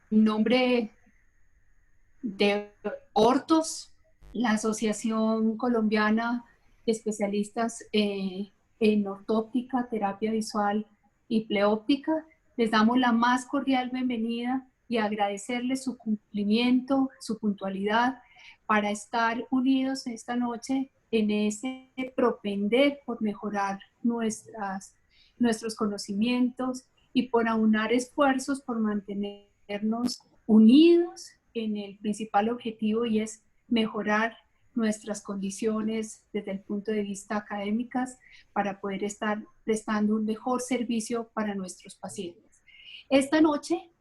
nombre de Ortos, la Asociación Colombiana de Especialistas en Ortóptica, Terapia Visual y Pleóptica, les damos la más cordial bienvenida y agradecerles su cumplimiento, su puntualidad para estar unidos esta noche en ese propender por mejorar nuestros conocimientos y por aunar esfuerzos por mantenernos unidos en el principal objetivo, y es mejorar nuestras condiciones desde el punto de vista académicas para poder estar prestando un mejor servicio para nuestros pacientes. Esta noche,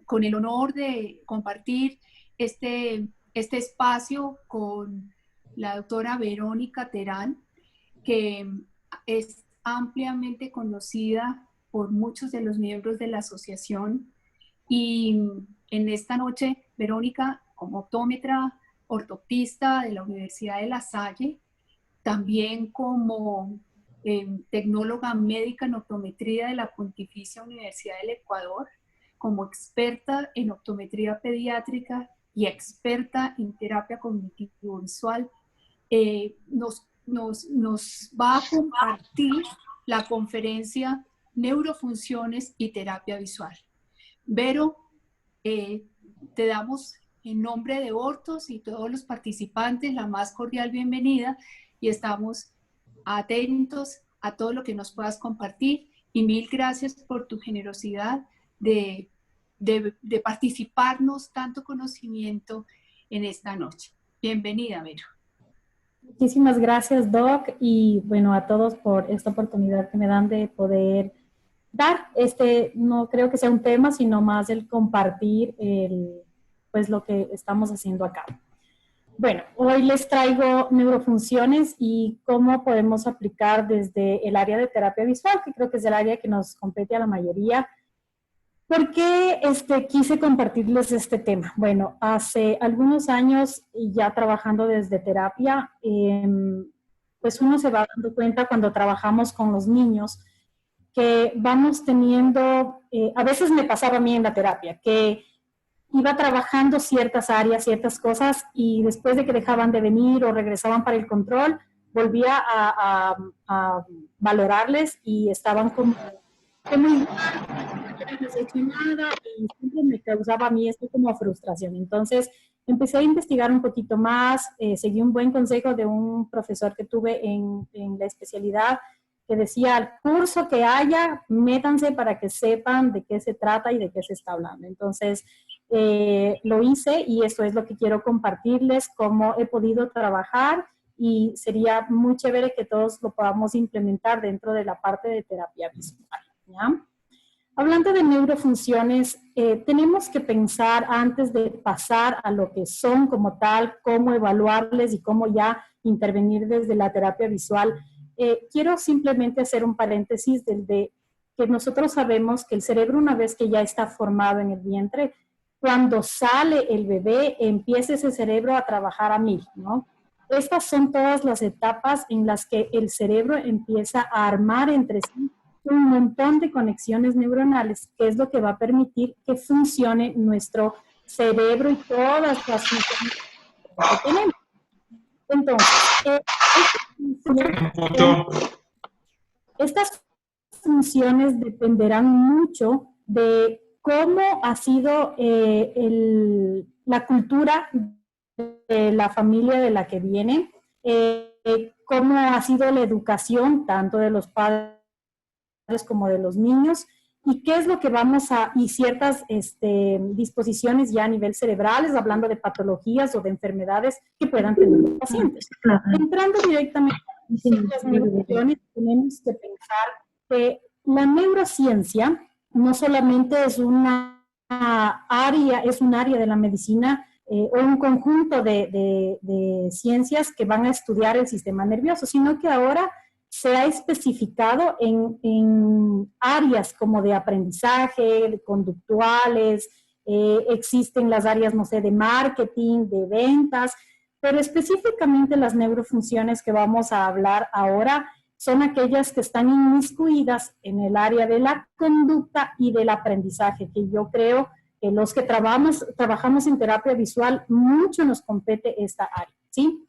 con el honor de compartir este espacio con la doctora Verónica Terán, que es ampliamente conocida por muchos de los miembros de la asociación. Y en esta noche, Verónica, como optómetra, ortoptista de la Universidad de La Salle, también como tecnóloga médica en optometría de la Pontificia Universidad del Ecuador, como experta en optometría pediátrica y experta en terapia cognitivo-visual, nos va a compartir la conferencia Neurofunciones y Terapia Visual. Vero, te damos en nombre de Ortos y todos los participantes la más cordial bienvenida y estamos atentos a todo lo que nos puedas compartir, y mil gracias por tu generosidad de participarnos tanto conocimiento en esta noche. Bienvenida, Vero. Muchísimas gracias, Doc, y bueno, a todos por esta oportunidad que me dan de poder dar, no creo que sea un tema, sino más el compartir pues lo que estamos haciendo acá. Bueno, hoy les traigo neurofunciones y cómo podemos aplicar desde el área de terapia visual, que creo que es el área que nos compete a la mayoría. ¿Por qué quise compartirles este tema? Bueno, hace algunos años ya trabajando desde terapia, pues uno se va dando cuenta cuando trabajamos con los niños que vamos teniendo, a veces me pasaba a mí en la terapia, que iba trabajando ciertas áreas, ciertas cosas, y después de que dejaban de venir o regresaban para el control, volvía a valorarles y estaban como muy decepcionada, y siempre me causaba a mí esto como frustración. Entonces empecé a investigar un poquito más, seguí un buen consejo de un profesor que tuve en la especialidad, que decía: al curso que haya, métanse para que sepan de qué se trata y de qué se está hablando. Entonces lo hice, y eso es lo que quiero compartirles, cómo he podido trabajar, y sería muy chévere que todos lo podamos implementar dentro de la parte de terapia visual, ¿ya? Hablando de neurofunciones, tenemos que pensar antes de pasar a lo que son como tal, cómo evaluarles y cómo ya intervenir desde la terapia visual. Quiero simplemente hacer un paréntesis de que nosotros sabemos que el cerebro, una vez que ya está formado en el vientre, cuando sale el bebé, empieza ese cerebro a trabajar a 1000, ¿no? Estas son todas las etapas en las que el cerebro empieza a armar entre sí un montón de conexiones neuronales, que es lo que va a permitir que funcione nuestro cerebro y todas las funciones que tenemos. Entonces, estas funciones dependerán mucho de cómo ha sido la cultura de la familia de la que viene, cómo ha sido la educación tanto de los padres como de los niños, y qué es lo que y ciertas disposiciones ya a nivel cerebrales, hablando de patologías o de enfermedades que puedan tener los pacientes. Entrando directamente en las neurofunciones, tenemos que pensar que la neurociencia no solamente es un área de la medicina, o un conjunto de ciencias que van a estudiar el sistema nervioso, sino que ahora se ha especificado en áreas como de aprendizaje, de conductuales, existen las áreas, no sé, de marketing, de ventas, pero específicamente las neurofunciones que vamos a hablar ahora son aquellas que están inmiscuidas en el área de la conducta y del aprendizaje, que yo creo que los que trabajamos en terapia visual, mucho nos compete esta área, ¿sí?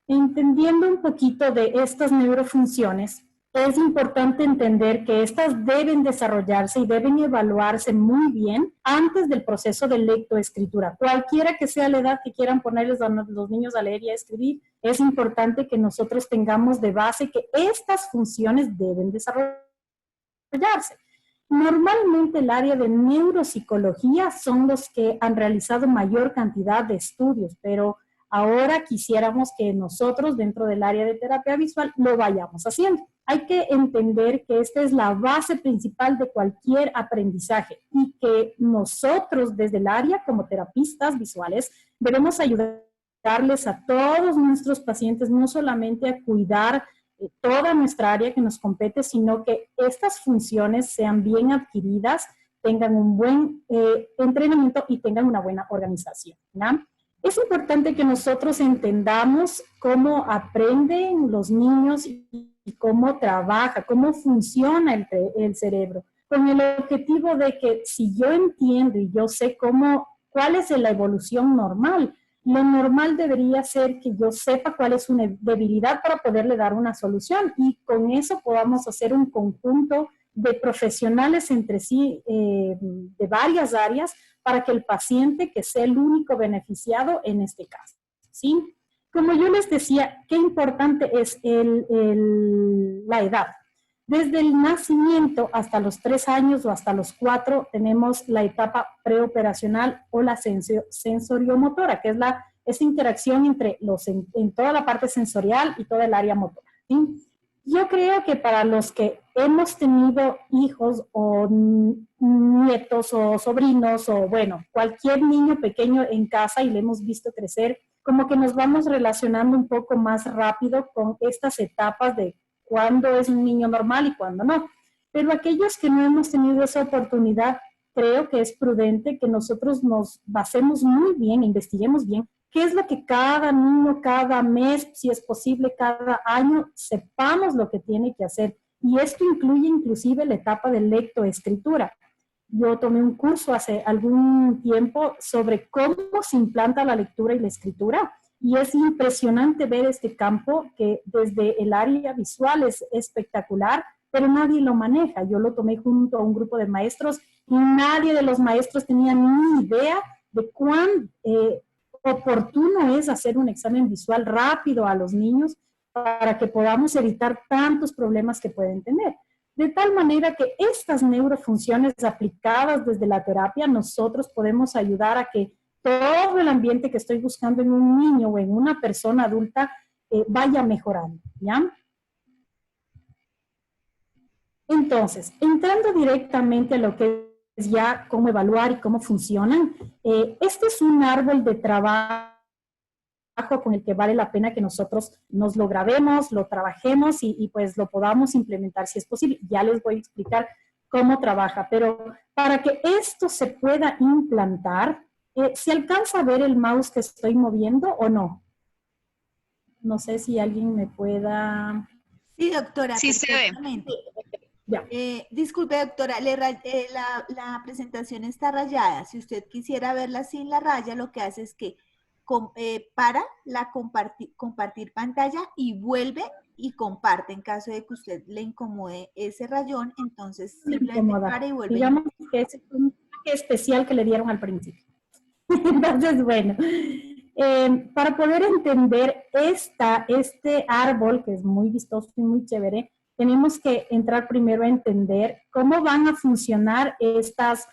Entendiendo un poquito de estas neurofunciones, es importante entender que estas deben desarrollarse y deben evaluarse muy bien antes del proceso de lectoescritura. Cualquiera que sea la edad que quieran ponerles a los niños a leer y a escribir, es importante que nosotros tengamos de base que estas funciones deben desarrollarse. Normalmente el área de neuropsicología son los que han realizado mayor cantidad de estudios, pero ahora quisiéramos que nosotros dentro del área de terapia visual lo vayamos haciendo. Hay que entender que esta es la base principal de cualquier aprendizaje y que nosotros desde el área como terapistas visuales debemos ayudarles a todos nuestros pacientes no solamente a cuidar toda nuestra área que nos compete, sino que estas funciones sean bien adquiridas, tengan un buen entrenamiento y tengan una buena organización, ¿no? Es importante que nosotros entendamos cómo aprenden los niños y cómo trabaja, cómo funciona el cerebro, con el objetivo de que si yo entiendo y yo sé cuál es la evolución normal, lo normal debería ser que yo sepa cuál es una debilidad para poderle dar una solución y con eso podamos hacer un conjunto de profesionales entre sí de varias áreas para que el paciente que sea el único beneficiado en este caso, ¿sí? Como yo les decía, qué importante es la edad. Desde el nacimiento hasta los 3 años o hasta los 4 tenemos la etapa preoperacional o la sensoriomotora, que es esa interacción entre en toda la parte sensorial y toda el área motora, ¿sí? Yo creo que para los que hemos tenido hijos o nietos o sobrinos o bueno, cualquier niño pequeño en casa y le hemos visto crecer, como que nos vamos relacionando un poco más rápido con estas etapas de cuándo es un niño normal y cuándo no. Pero aquellos que no hemos tenido esa oportunidad, creo que es prudente que nosotros nos basemos muy bien, investiguemos bien qué es lo que cada niño, cada mes, si es posible, cada año, sepamos lo que tiene que hacer. Y esto incluye inclusive la etapa de lectoescritura. Yo tomé un curso hace algún tiempo sobre cómo se implanta la lectura y la escritura. Y es impresionante ver este campo que desde el área visual es espectacular, pero nadie lo maneja. Yo lo tomé junto a un grupo de maestros y nadie de los maestros tenía ni idea de cuán oportuno es hacer un examen visual rápido a los niños para que podamos evitar tantos problemas que pueden tener. De tal manera que estas neurofunciones aplicadas desde la terapia, nosotros podemos ayudar a que todo el ambiente que estoy buscando en un niño o en una persona adulta vaya mejorando, ¿ya? Entonces, entrando directamente a lo que es ya cómo evaluar y cómo funcionan, este es un árbol de trabajo con el que vale la pena que nosotros nos lo grabemos, lo trabajemos y pues lo podamos implementar si es posible. Ya les voy a explicar cómo trabaja, pero para que esto se pueda implantar, ¿se alcanza a ver el mouse que estoy moviendo o no? No sé si alguien me pueda... Sí, doctora, sí perfectamente. Ya. Disculpe, doctora, la presentación está rayada. Si usted quisiera verla sin la raya, lo que hace es que para la compartir pantalla y vuelve y comparte. En caso de que usted le incomode ese rayón, entonces simplemente para y vuelve. Digamos que es un toque especial que le dieron al principio. Entonces, bueno, para poder entender este árbol, que es muy vistoso y muy chévere, tenemos que entrar primero a entender cómo van a funcionar estas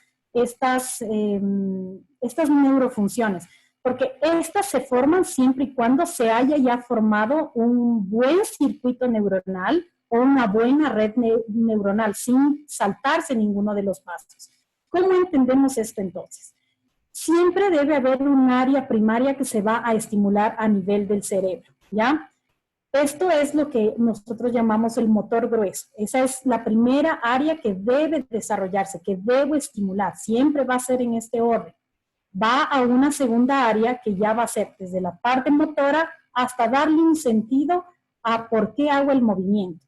neurofunciones, porque estas se forman siempre y cuando se haya ya formado un buen circuito neuronal o una buena red neuronal, sin saltarse ninguno de los pasos. ¿Cómo entendemos esto entonces? Siempre debe haber un área primaria que se va a estimular a nivel del cerebro, ¿ya? Esto es lo que nosotros llamamos el motor grueso. Esa es la primera área que debe desarrollarse, que debo estimular. Siempre va a ser en este orden. Va a una segunda área que ya va a ser desde la parte motora hasta darle un sentido a por qué hago el movimiento.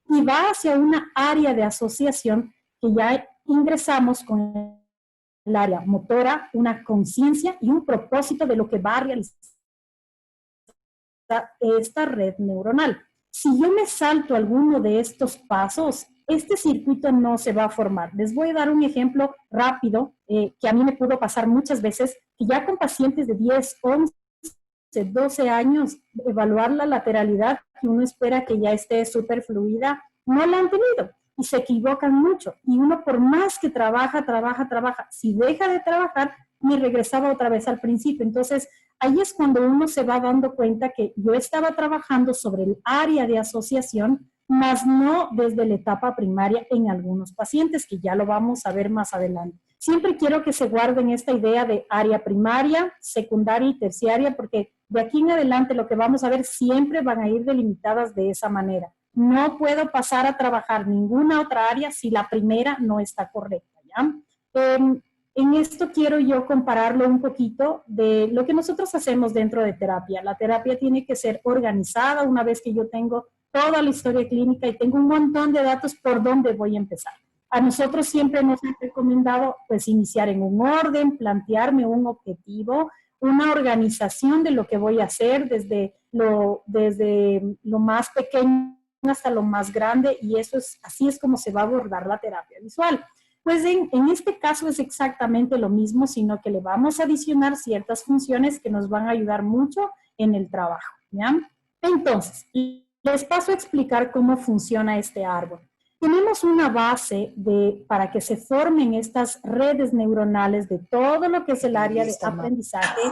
Y va hacia una área de asociación que ya ingresamos con área motora, una conciencia y un propósito de lo que va a realizar esta red neuronal. Si yo me salto alguno de estos pasos, este circuito no se va a formar. Les voy a dar un ejemplo rápido que a mí me pudo pasar muchas veces, que ya con pacientes de 10, 11, 12 años, evaluar la lateralidad que uno espera que ya esté súper fluida, no la han tenido y se equivocan mucho. Y uno por más que trabaja, si deja de trabajar, me regresaba otra vez al principio. Entonces, ahí es cuando uno se va dando cuenta que yo estaba trabajando sobre el área de asociación, más no desde la etapa primaria en algunos pacientes, que ya lo vamos a ver más adelante. Siempre quiero que se guarden esta idea de área primaria, secundaria y terciaria, porque de aquí en adelante lo que vamos a ver siempre van a ir delimitadas de esa manera. No puedo pasar a trabajar ninguna otra área si la primera no está correcta, ¿ya? En esto quiero yo compararlo un poquito de lo que nosotros hacemos dentro de terapia. La terapia tiene que ser organizada una vez que yo tengo toda la historia clínica y tengo un montón de datos por dónde voy a empezar. A nosotros siempre nos han recomendado pues iniciar en un orden, plantearme un objetivo, una organización de lo que voy a hacer desde lo más pequeño hasta lo más grande, y eso es, así es como se va a abordar la terapia visual. Pues en este caso es exactamente lo mismo, sino que le vamos a adicionar ciertas funciones que nos van a ayudar mucho en el trabajo, ¿ya? Entonces, les paso a explicar cómo funciona este árbol. Tenemos una base para que se formen estas redes neuronales de todo lo que es el área de aprendizaje,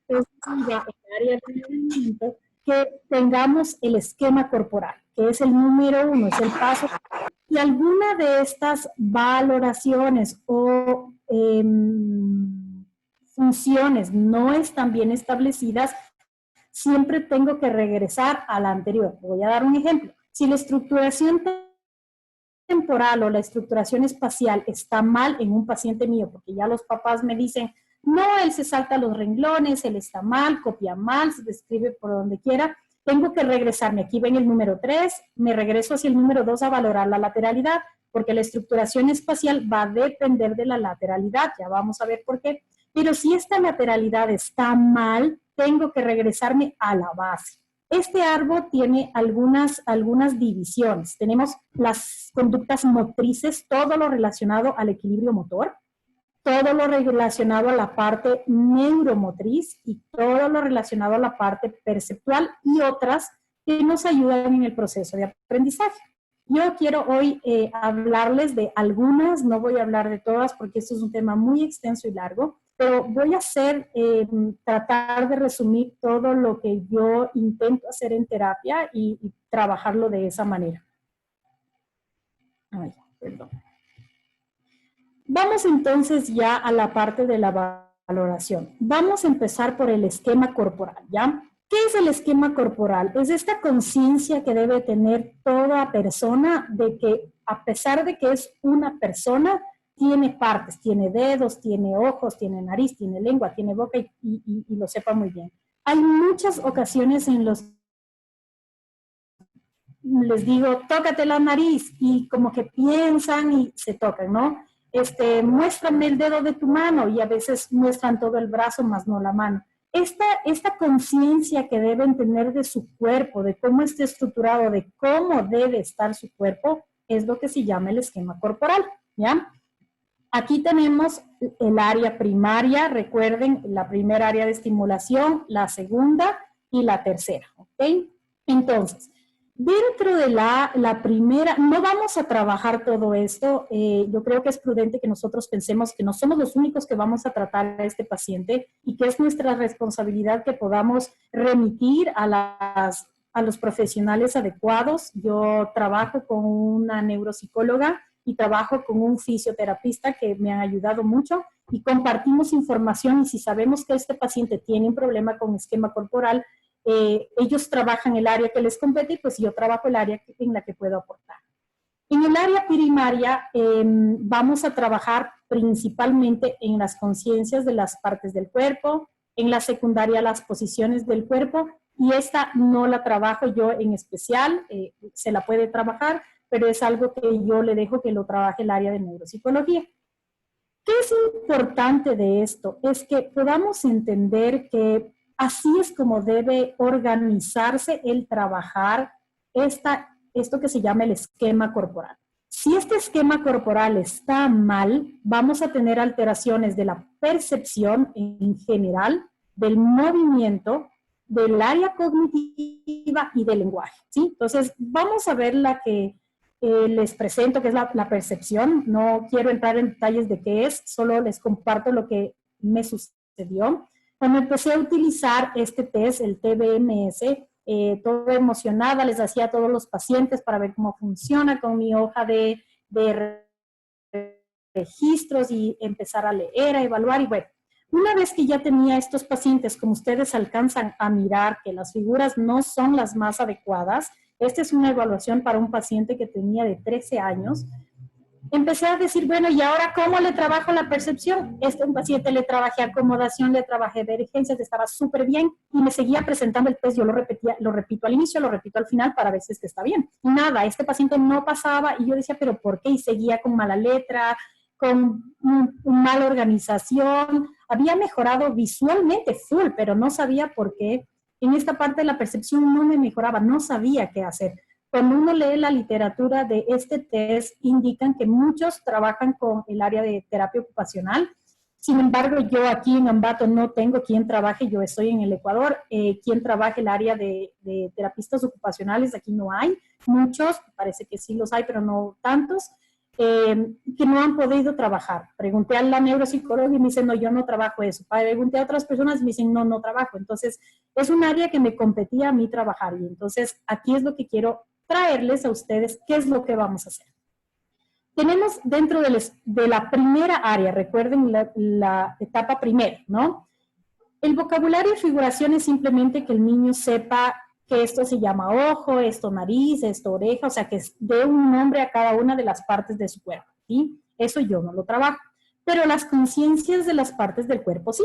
el área de movimiento, que tengamos el esquema corporal, que es el número 1, es el paso. Y alguna de estas valoraciones o funciones no están bien establecidas, siempre tengo que regresar a la anterior. Voy a dar un ejemplo. Si la estructuración temporal o la estructuración espacial está mal en un paciente mío, porque ya los papás me dicen, no, él se salta los renglones, él está mal, copia mal, se describe por donde quiera, tengo que regresarme. Aquí ven el número 3, me regreso hacia el número 2 a valorar la lateralidad, porque la estructuración espacial va a depender de la lateralidad, ya vamos a ver por qué. Pero si esta lateralidad está mal, tengo que regresarme a la base. Este árbol tiene algunas divisiones. Tenemos las conductas motrices, todo lo relacionado al equilibrio motor, todo lo relacionado a la parte neuromotriz y todo lo relacionado a la parte perceptual y otras que nos ayudan en el proceso de aprendizaje. Yo quiero hoy hablarles de algunas, no voy a hablar de todas porque esto es un tema muy extenso y largo, pero voy a tratar de resumir todo lo que yo intento hacer en terapia y trabajarlo de esa manera. Ay, perdón. Vamos entonces ya a la parte de la valoración. Vamos a empezar por el esquema corporal, ¿ya? ¿Qué es el esquema corporal? Es esta conciencia que debe tener toda persona de que a pesar de que es una persona, tiene partes, tiene dedos, tiene ojos, tiene nariz, tiene lengua, tiene boca y lo sepa muy bien. Hay muchas ocasiones en los les digo, tócate la nariz y como que piensan y se tocan, ¿no? Muéstrame el dedo de tu mano y a veces muestran todo el brazo más no la mano. Esta conciencia que deben tener de su cuerpo, de cómo está estructurado, de cómo debe estar su cuerpo, es lo que se llama el esquema corporal, ¿ya? Aquí tenemos el área primaria, recuerden, la primera área de estimulación, la segunda y la tercera, ¿ok? Entonces, dentro de la primera, no vamos a trabajar todo esto. Yo creo que es prudente que nosotros pensemos que no somos los únicos que vamos a tratar a este paciente y que es nuestra responsabilidad que podamos remitir a los profesionales adecuados. Yo trabajo con una neuropsicóloga y trabajo con un fisioterapista que me han ayudado mucho y compartimos información, y si sabemos que este paciente tiene un problema con esquema corporal, ellos trabajan el área que les compete y pues yo trabajo el área en la que puedo aportar. En el área primaria vamos a trabajar principalmente en las conciencias de las partes del cuerpo, en la secundaria las posiciones del cuerpo, y esta no la trabajo yo en especial, se la puede trabajar, pero es algo que yo le dejo que lo trabaje el área de neuropsicología. ¿Qué es importante de esto? Es que podamos entender que así es como debe organizarse el trabajar esto que se llama el esquema corporal. Si este esquema corporal está mal, vamos a tener alteraciones de la percepción en general, del movimiento, del área cognitiva y del lenguaje, ¿sí? Entonces, vamos a ver la que les presento, que es la percepción. No quiero entrar en detalles de qué es, solo les comparto lo que me sucedió. Cuando empecé a utilizar este test, el TBMS, toda emocionada, les hacía a todos los pacientes para ver cómo funciona con mi hoja de registros y empezar a leer, a evaluar y bueno. Una vez que ya tenía estos pacientes, como ustedes alcanzan a mirar que las figuras no son las más adecuadas, esta es una evaluación para un paciente que tenía de 13 años, empecé a decir, bueno, ¿y ahora cómo le trabajo la percepción? Un paciente le trabajé acomodación, le trabajé divergencias, estaba súper bien y me seguía presentando el test, yo lo repetía, lo repito al inicio, lo repito al final para ver si es que está bien. Y nada, este paciente no pasaba y yo decía, ¿pero por qué? Y seguía con mala letra, con mala organización, había mejorado visualmente full, pero no sabía por qué. En esta parte de la percepción no me mejoraba, no sabía qué hacer. Cuando uno lee la literatura de este test, indican que muchos trabajan con el área de terapia ocupacional. Sin embargo, yo aquí en Ambato no tengo quien trabaje, yo estoy en el Ecuador, quien trabaje el área de terapistas ocupacionales, aquí no hay. Muchos, parece que sí los hay, pero no tantos, que no han podido trabajar. Pregunté a la neuropsicóloga y me dice, no, yo no trabajo eso. Pregunté a otras personas y me dicen, no, no trabajo. Entonces, es un área que me competía a mí trabajar. Y entonces, aquí es lo que quiero traerles a ustedes, qué es lo que vamos a hacer. Tenemos dentro de la primera área, recuerden la etapa primera, ¿no? El vocabulario y figuración es simplemente que el niño sepa que esto se llama ojo, esto nariz, esto oreja, o sea, que dé un nombre a cada una de las partes de su cuerpo, ¿sí? Eso yo no lo trabajo. Pero las conciencias de las partes del cuerpo, sí.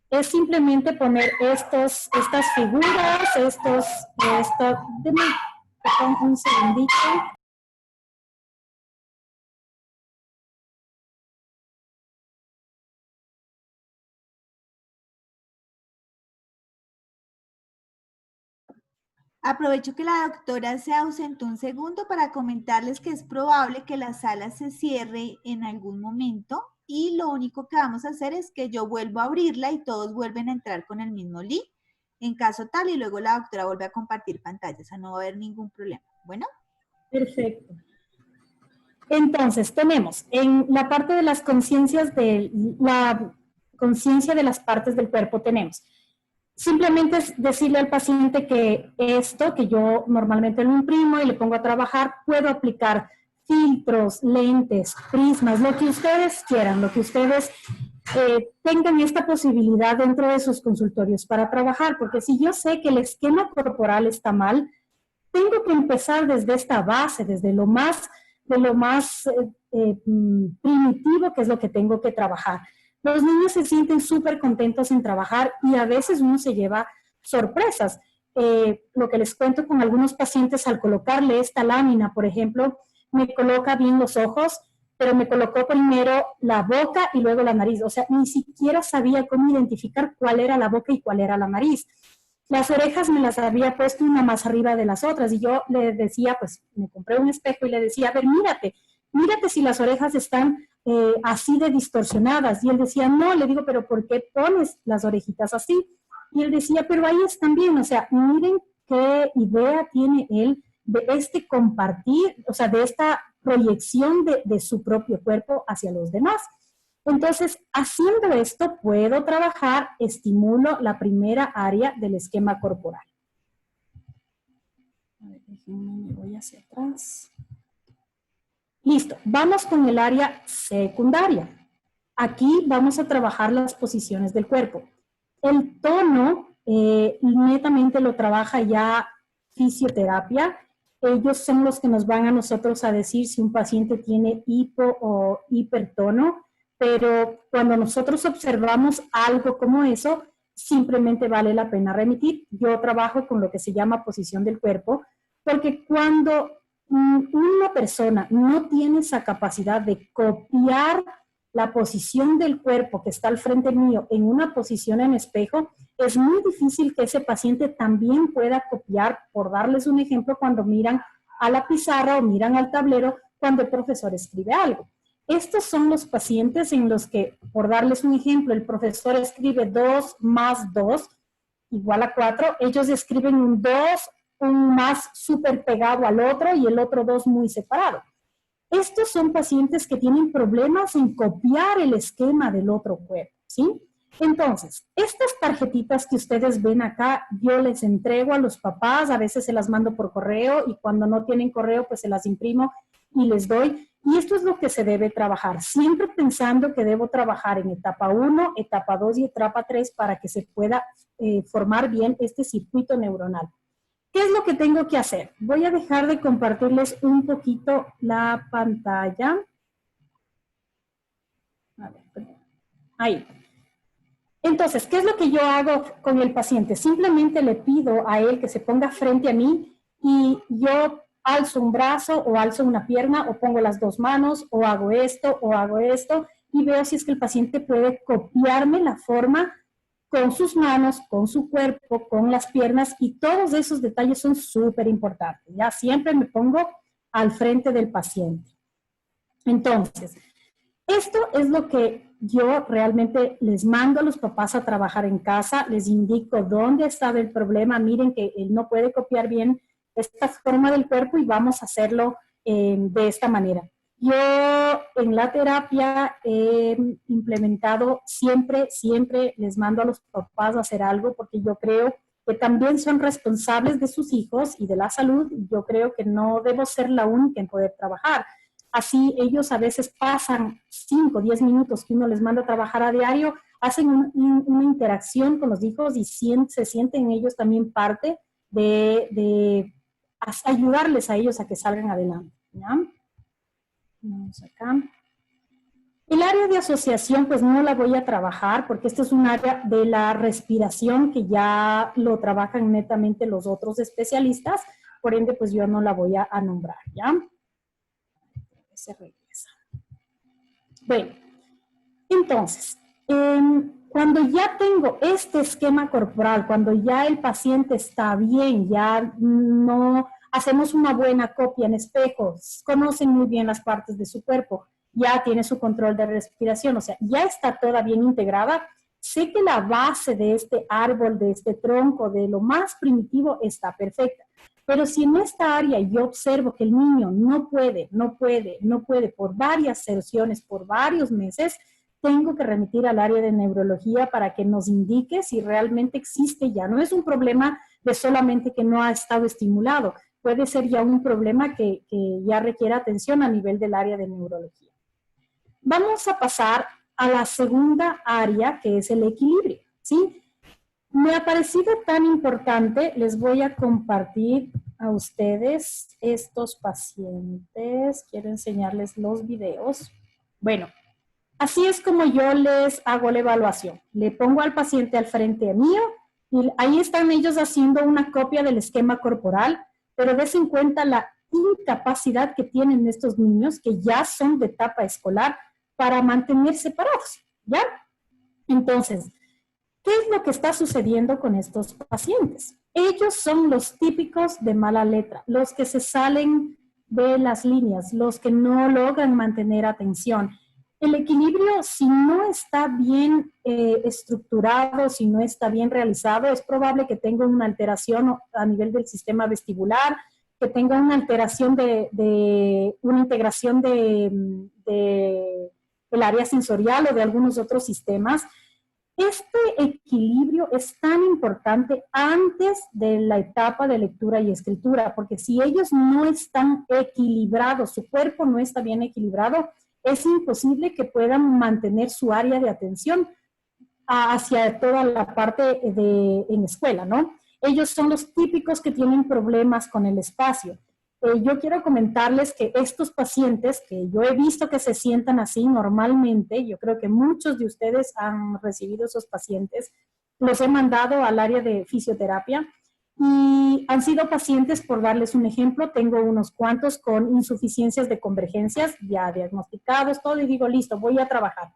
Es simplemente poner estas figuras, denme un segundito. Aprovecho que la doctora se ausentó un segundo para comentarles que es probable que la sala se cierre en algún momento y lo único que vamos a hacer es que yo vuelvo a abrirla y todos vuelven a entrar con el mismo link en caso tal y luego la doctora vuelve a compartir pantalla, o sea, no va a haber ningún problema. Bueno. Perfecto. Entonces, tenemos en la parte de las conciencias de la conciencia de las partes del cuerpo, tenemos simplemente decirle al paciente que esto, que yo normalmente lo imprimo y le pongo a trabajar, puedo aplicar filtros, lentes, prismas, lo que ustedes quieran, lo que ustedes tengan esta posibilidad dentro de sus consultorios para trabajar, porque si yo sé que el esquema corporal está mal, tengo que empezar desde esta base, desde lo más primitivo, que es lo que tengo que trabajar. Los niños se sienten súper contentos en trabajar y a veces uno se lleva sorpresas. Lo que les cuento con algunos pacientes, al colocarle esta lámina, por ejemplo, me coloca bien los ojos, pero me colocó primero la boca y luego la nariz. O sea, ni siquiera sabía cómo identificar cuál era la boca y cuál era la nariz. Las orejas me las había puesto una más arriba de las otras y yo le decía, pues me compré un espejo y le decía, a ver, mírate si las orejas están así de distorsionadas. Y él decía, no, le digo, pero ¿por qué pones las orejitas así? Y él decía, pero ahí están bien, o sea, miren qué idea tiene él de este compartir, o sea, de esta proyección de su propio cuerpo hacia los demás. Entonces, haciendo esto, puedo trabajar, estimulo la primera área del esquema corporal. A ver, déjenme, me voy hacia atrás. Listo, vamos con el área secundaria. Aquí vamos a trabajar las posiciones del cuerpo. El tono, netamente lo trabaja ya fisioterapia. Ellos son los que nos van a nosotros a decir si un paciente tiene hipo o hipertono, pero cuando nosotros observamos algo como eso, simplemente vale la pena remitir. Yo trabajo con lo que se llama posición del cuerpo, porque cuando una persona no tiene esa capacidad de copiar la posición del cuerpo que está al frente mío en una posición en espejo, es muy difícil que ese paciente también pueda copiar, por darles un ejemplo, cuando miran a la pizarra o miran al tablero cuando el profesor escribe algo. Estos son los pacientes en los que, por darles un ejemplo, el profesor escribe 2 más 2 igual a 4, ellos escriben un 2, un más súper pegado al otro y el otro 2 muy separado. Estos son pacientes que tienen problemas en copiar el esquema del otro cuerpo, ¿sí? Entonces, estas tarjetitas que ustedes ven acá, yo les entrego a los papás, a veces se las mando por correo y cuando no tienen correo, pues se las imprimo y les doy. Y esto es lo que se debe trabajar, siempre pensando que debo trabajar en etapa 1, etapa 2 y etapa 3 para que se pueda formar bien este circuito neuronal. ¿Qué es lo que tengo que hacer? Voy a dejar de compartirles un poquito la pantalla. A ver, perdón. Ahí. Entonces, ¿qué es lo que yo hago con el paciente? Simplemente le pido a él que se ponga frente a mí y yo alzo un brazo o alzo una pierna o pongo las dos manos o hago esto y veo si es que el paciente puede copiarme la forma con sus manos, con su cuerpo, con las piernas y todos esos detalles son súper importantes. Ya siempre me pongo al frente del paciente. Entonces, esto es lo que yo realmente les mando a los papás a trabajar en casa, les indico dónde está el problema, miren que él no puede copiar bien esta forma del cuerpo y vamos a hacerlo de esta manera. Yo en la terapia he implementado siempre les mando a los papás a hacer algo porque yo creo que también son responsables de sus hijos y de la salud y yo creo que no debo ser la única en poder trabajar. Así ellos a veces pasan 5 o 10 minutos que uno les manda a trabajar a diario, hacen una interacción con los hijos y se sienten ellos también parte de ayudarles a ellos a que salgan adelante. ¿Ya? Vamos acá. El área de asociación pues no la voy a trabajar porque esto es un área de la respiración que ya lo trabajan netamente los otros especialistas, por ende pues yo no la voy a nombrar, ¿ya? Se regresa. Bueno, entonces, cuando ya tengo este esquema corporal, cuando ya el paciente está bien, ya no hacemos una buena copia en espejos, conocen muy bien las partes de su cuerpo, ya tiene su control de respiración, o sea, ya está toda bien integrada, sé que la base de este árbol, de este tronco, de lo más primitivo está perfecta. Pero si en esta área yo observo que el niño no puede por varias sesiones, por varios meses, tengo que remitir al área de neurología para que nos indique si realmente existe ya. No es un problema de solamente que no ha estado estimulado, puede ser ya un problema que ya requiere atención a nivel del área de neurología. Vamos a pasar a la segunda área, que es el equilibrio, ¿sí? Me ha parecido tan importante, les voy a compartir a ustedes estos pacientes. Quiero enseñarles los videos. Bueno, así es como yo les hago la evaluación. Le pongo al paciente al frente mío y ahí están ellos haciendo una copia del esquema corporal, pero des en cuenta la incapacidad que tienen estos niños que ya son de etapa escolar para mantenerse separados, ¿ya? Entonces, ¿qué es lo que está sucediendo con estos pacientes? Ellos son los típicos de mala letra, los que se salen de las líneas, los que no logran mantener atención. El equilibrio, si no está bien estructurado, si no está bien realizado, es probable que tenga una alteración a nivel del sistema vestibular, que tenga una alteración de una integración del área sensorial o de algunos otros sistemas. Este equilibrio es tan importante antes de la etapa de lectura y escritura, porque si ellos no están equilibrados, su cuerpo no está bien equilibrado, es imposible que puedan mantener su área de atención hacia toda la parte en escuela, ¿no? Ellos son los típicos que tienen problemas con el espacio. Yo quiero comentarles que estos pacientes, que yo he visto que se sientan así normalmente, yo creo que muchos de ustedes han recibido esos pacientes, los he mandado al área de fisioterapia Y han sido pacientes, por darles un ejemplo, tengo unos cuantos con insuficiencias de convergencias ya diagnosticados, todo, y digo, listo, voy a trabajar.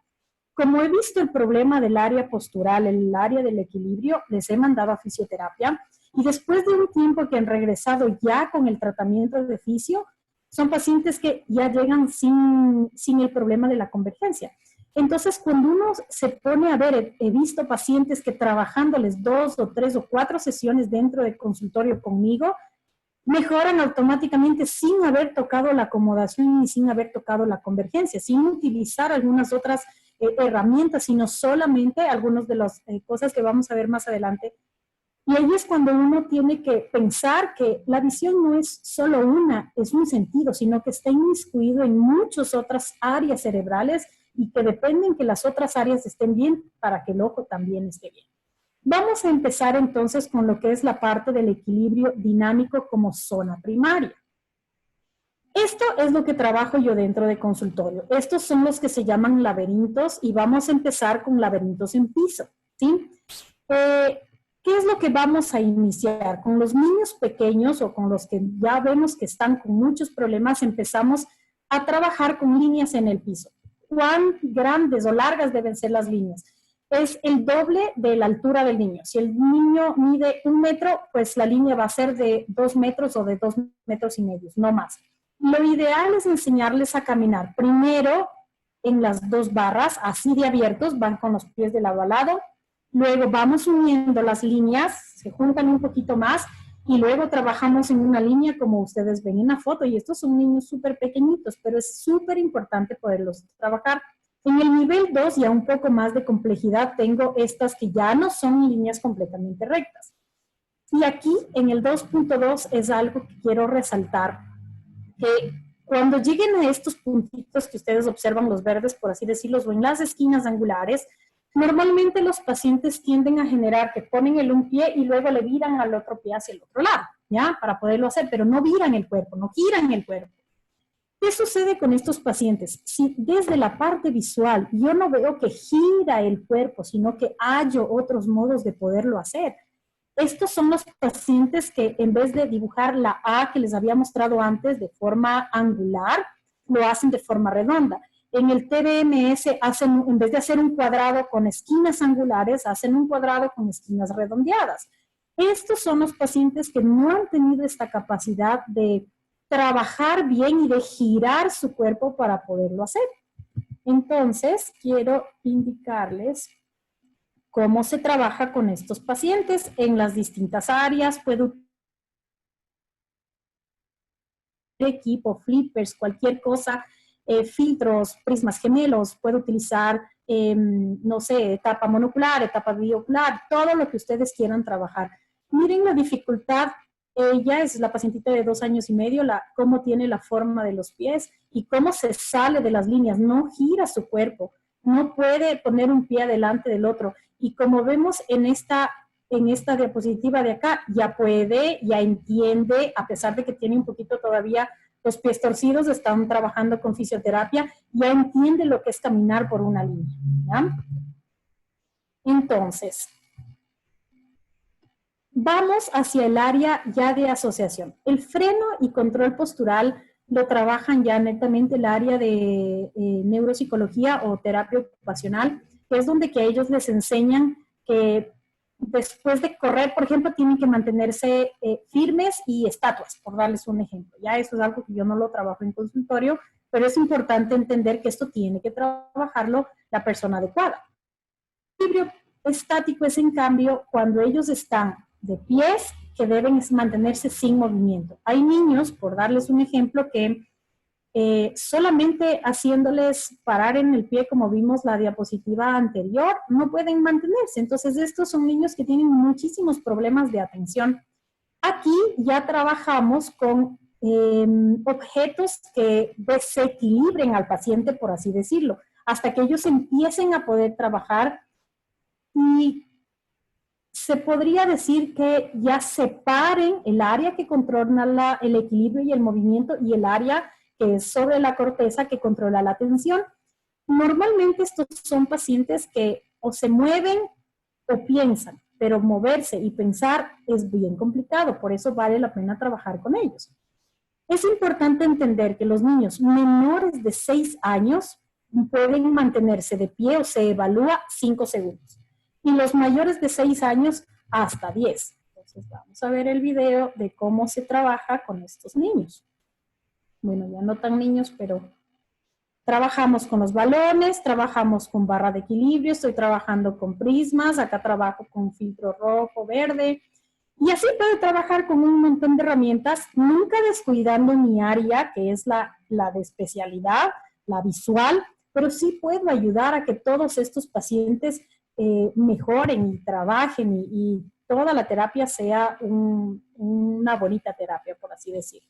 Como he visto el problema del área postural, el área del equilibrio, les he mandado a fisioterapia, y después de un tiempo que han regresado ya con el tratamiento de fisio, son pacientes que ya llegan sin el problema de la convergencia. Entonces, cuando uno se pone a ver, he visto pacientes que trabajándoles 2 o 3 o 4 sesiones dentro del consultorio conmigo, mejoran automáticamente sin haber tocado la acomodación y sin haber tocado la convergencia, sin utilizar algunas otras herramientas, sino solamente algunas de las cosas que vamos a ver más adelante. Y ahí es cuando uno tiene que pensar que la visión no es solo una, es un sentido, sino que está inmiscuido en muchas otras áreas cerebrales y que dependen que las otras áreas estén bien para que el ojo también esté bien. Vamos a empezar entonces con lo que es la parte del equilibrio dinámico como zona primaria. Esto es lo que trabajo yo dentro de consultorio. Estos son los que se llaman laberintos y vamos a empezar con laberintos en piso, ¿sí? ¿Qué es lo que vamos a iniciar? Con los niños pequeños o con los que ya vemos que están con muchos problemas, empezamos a trabajar con líneas en el piso. ¿Cuán grandes o largas deben ser las líneas? Es el doble de la altura del niño. Si el niño mide 1 metro, pues la línea va a ser de 2 metros o de 2,5 metros, no más. Lo ideal es enseñarles a caminar. Primero en las 2 barras, así de abiertos, van con los pies de lado a lado. Luego vamos uniendo las líneas, se juntan un poquito más y luego trabajamos en una línea como ustedes ven en la foto. Y estos son niños súper pequeñitos, pero es súper importante poderlos trabajar. En el nivel 2, ya un poco más de complejidad, tengo estas que ya no son líneas completamente rectas. Y aquí, en el 2.2, es algo que quiero resaltar, que cuando lleguen a estos puntitos que ustedes observan, los verdes, por así decirlo, o en las esquinas angulares, normalmente los pacientes tienden a generar que ponen el un pie y luego le viran al otro pie hacia el otro lado, ¿ya? Para poderlo hacer, pero no viran el cuerpo, no giran el cuerpo. ¿Qué sucede con estos pacientes? Si desde la parte visual yo no veo que gira el cuerpo, sino que hallo otros modos de poderlo hacer, estos son los pacientes que en vez de dibujar la A que les había mostrado antes de forma angular, lo hacen de forma redonda. En el TDMS hacen, en vez de hacer un cuadrado con esquinas angulares, hacen un cuadrado con esquinas redondeadas. Estos son los pacientes que no han tenido esta capacidad de trabajar bien y de girar su cuerpo para poderlo hacer. Entonces, quiero indicarles cómo se trabaja con estos pacientes en las distintas áreas. Puedo equipo, flippers, cualquier cosa, filtros, prismas gemelos, puedo utilizar, no sé, etapa monocular, etapa biocular, todo lo que ustedes quieran trabajar. Miren la dificultad. Ella es la pacientita de 2 años y medio, cómo tiene la forma de los pies y cómo se sale de las líneas, no gira su cuerpo, no puede poner un pie delante del otro. Y como vemos en esta diapositiva de acá, ya puede, ya entiende, a pesar de que tiene un poquito todavía los pies torcidos, están trabajando con fisioterapia, ya entiende lo que es caminar por una línea, ¿ya? Entonces, vamos hacia el área ya de asociación. El freno y control postural lo trabajan ya netamente el área de neuropsicología o terapia ocupacional, que es donde que a ellos les enseñan que después de correr, por ejemplo, tienen que mantenerse firmes y estatuas, por darles un ejemplo. Ya eso es algo que yo no lo trabajo en consultorio, pero es importante entender que esto tiene que trabajarlo la persona adecuada. El equilibrio estático es, en cambio, cuando ellos están de pies que deben mantenerse sin movimiento. Hay niños, por darles un ejemplo, que solamente haciéndoles parar en el pie, como vimos la diapositiva anterior, no pueden mantenerse. Entonces, estos son niños que tienen muchísimos problemas de atención. Aquí ya trabajamos con objetos que desequilibren al paciente, por así decirlo, hasta que ellos empiecen a poder trabajar. Y se podría decir que ya separen el área que controla el equilibrio y el movimiento y el área que es sobre la corteza que controla la atención. Normalmente estos son pacientes que o se mueven o piensan. pero moverse y pensar es bien complicado, por eso vale la pena trabajar con ellos. Es importante entender que los niños menores de 6 años pueden mantenerse de pie o se evalúa 5 segundos. Y los mayores de 6 años hasta 10. Entonces vamos a ver el video de cómo se trabaja con estos niños. Bueno, ya no tan niños, pero trabajamos con los balones, trabajamos con barra de equilibrio, estoy trabajando con prismas, acá trabajo con filtro rojo, verde. Y así puedo trabajar con un montón de herramientas, nunca descuidando mi área, que es la de especialidad, la visual, pero sí puedo ayudar a que todos estos pacientes mejoren y trabajen y toda la terapia sea una bonita terapia, por así decirlo.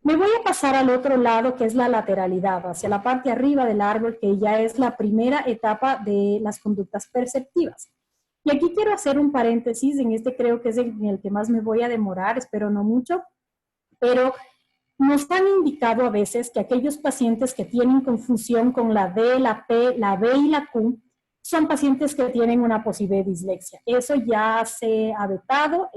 Me voy a pasar al otro lado, que es la lateralidad, hacia la parte arriba del árbol, que ya es la primera etapa de las conductas perceptivas. Y aquí quiero hacer un paréntesis, en este creo que es en el que más me voy a demorar, espero no mucho, pero nos han indicado a veces que aquellos pacientes que tienen confusión con la D, la P, la B y la Q, son pacientes que tienen una posible dislexia. Eso ya se ha vetado.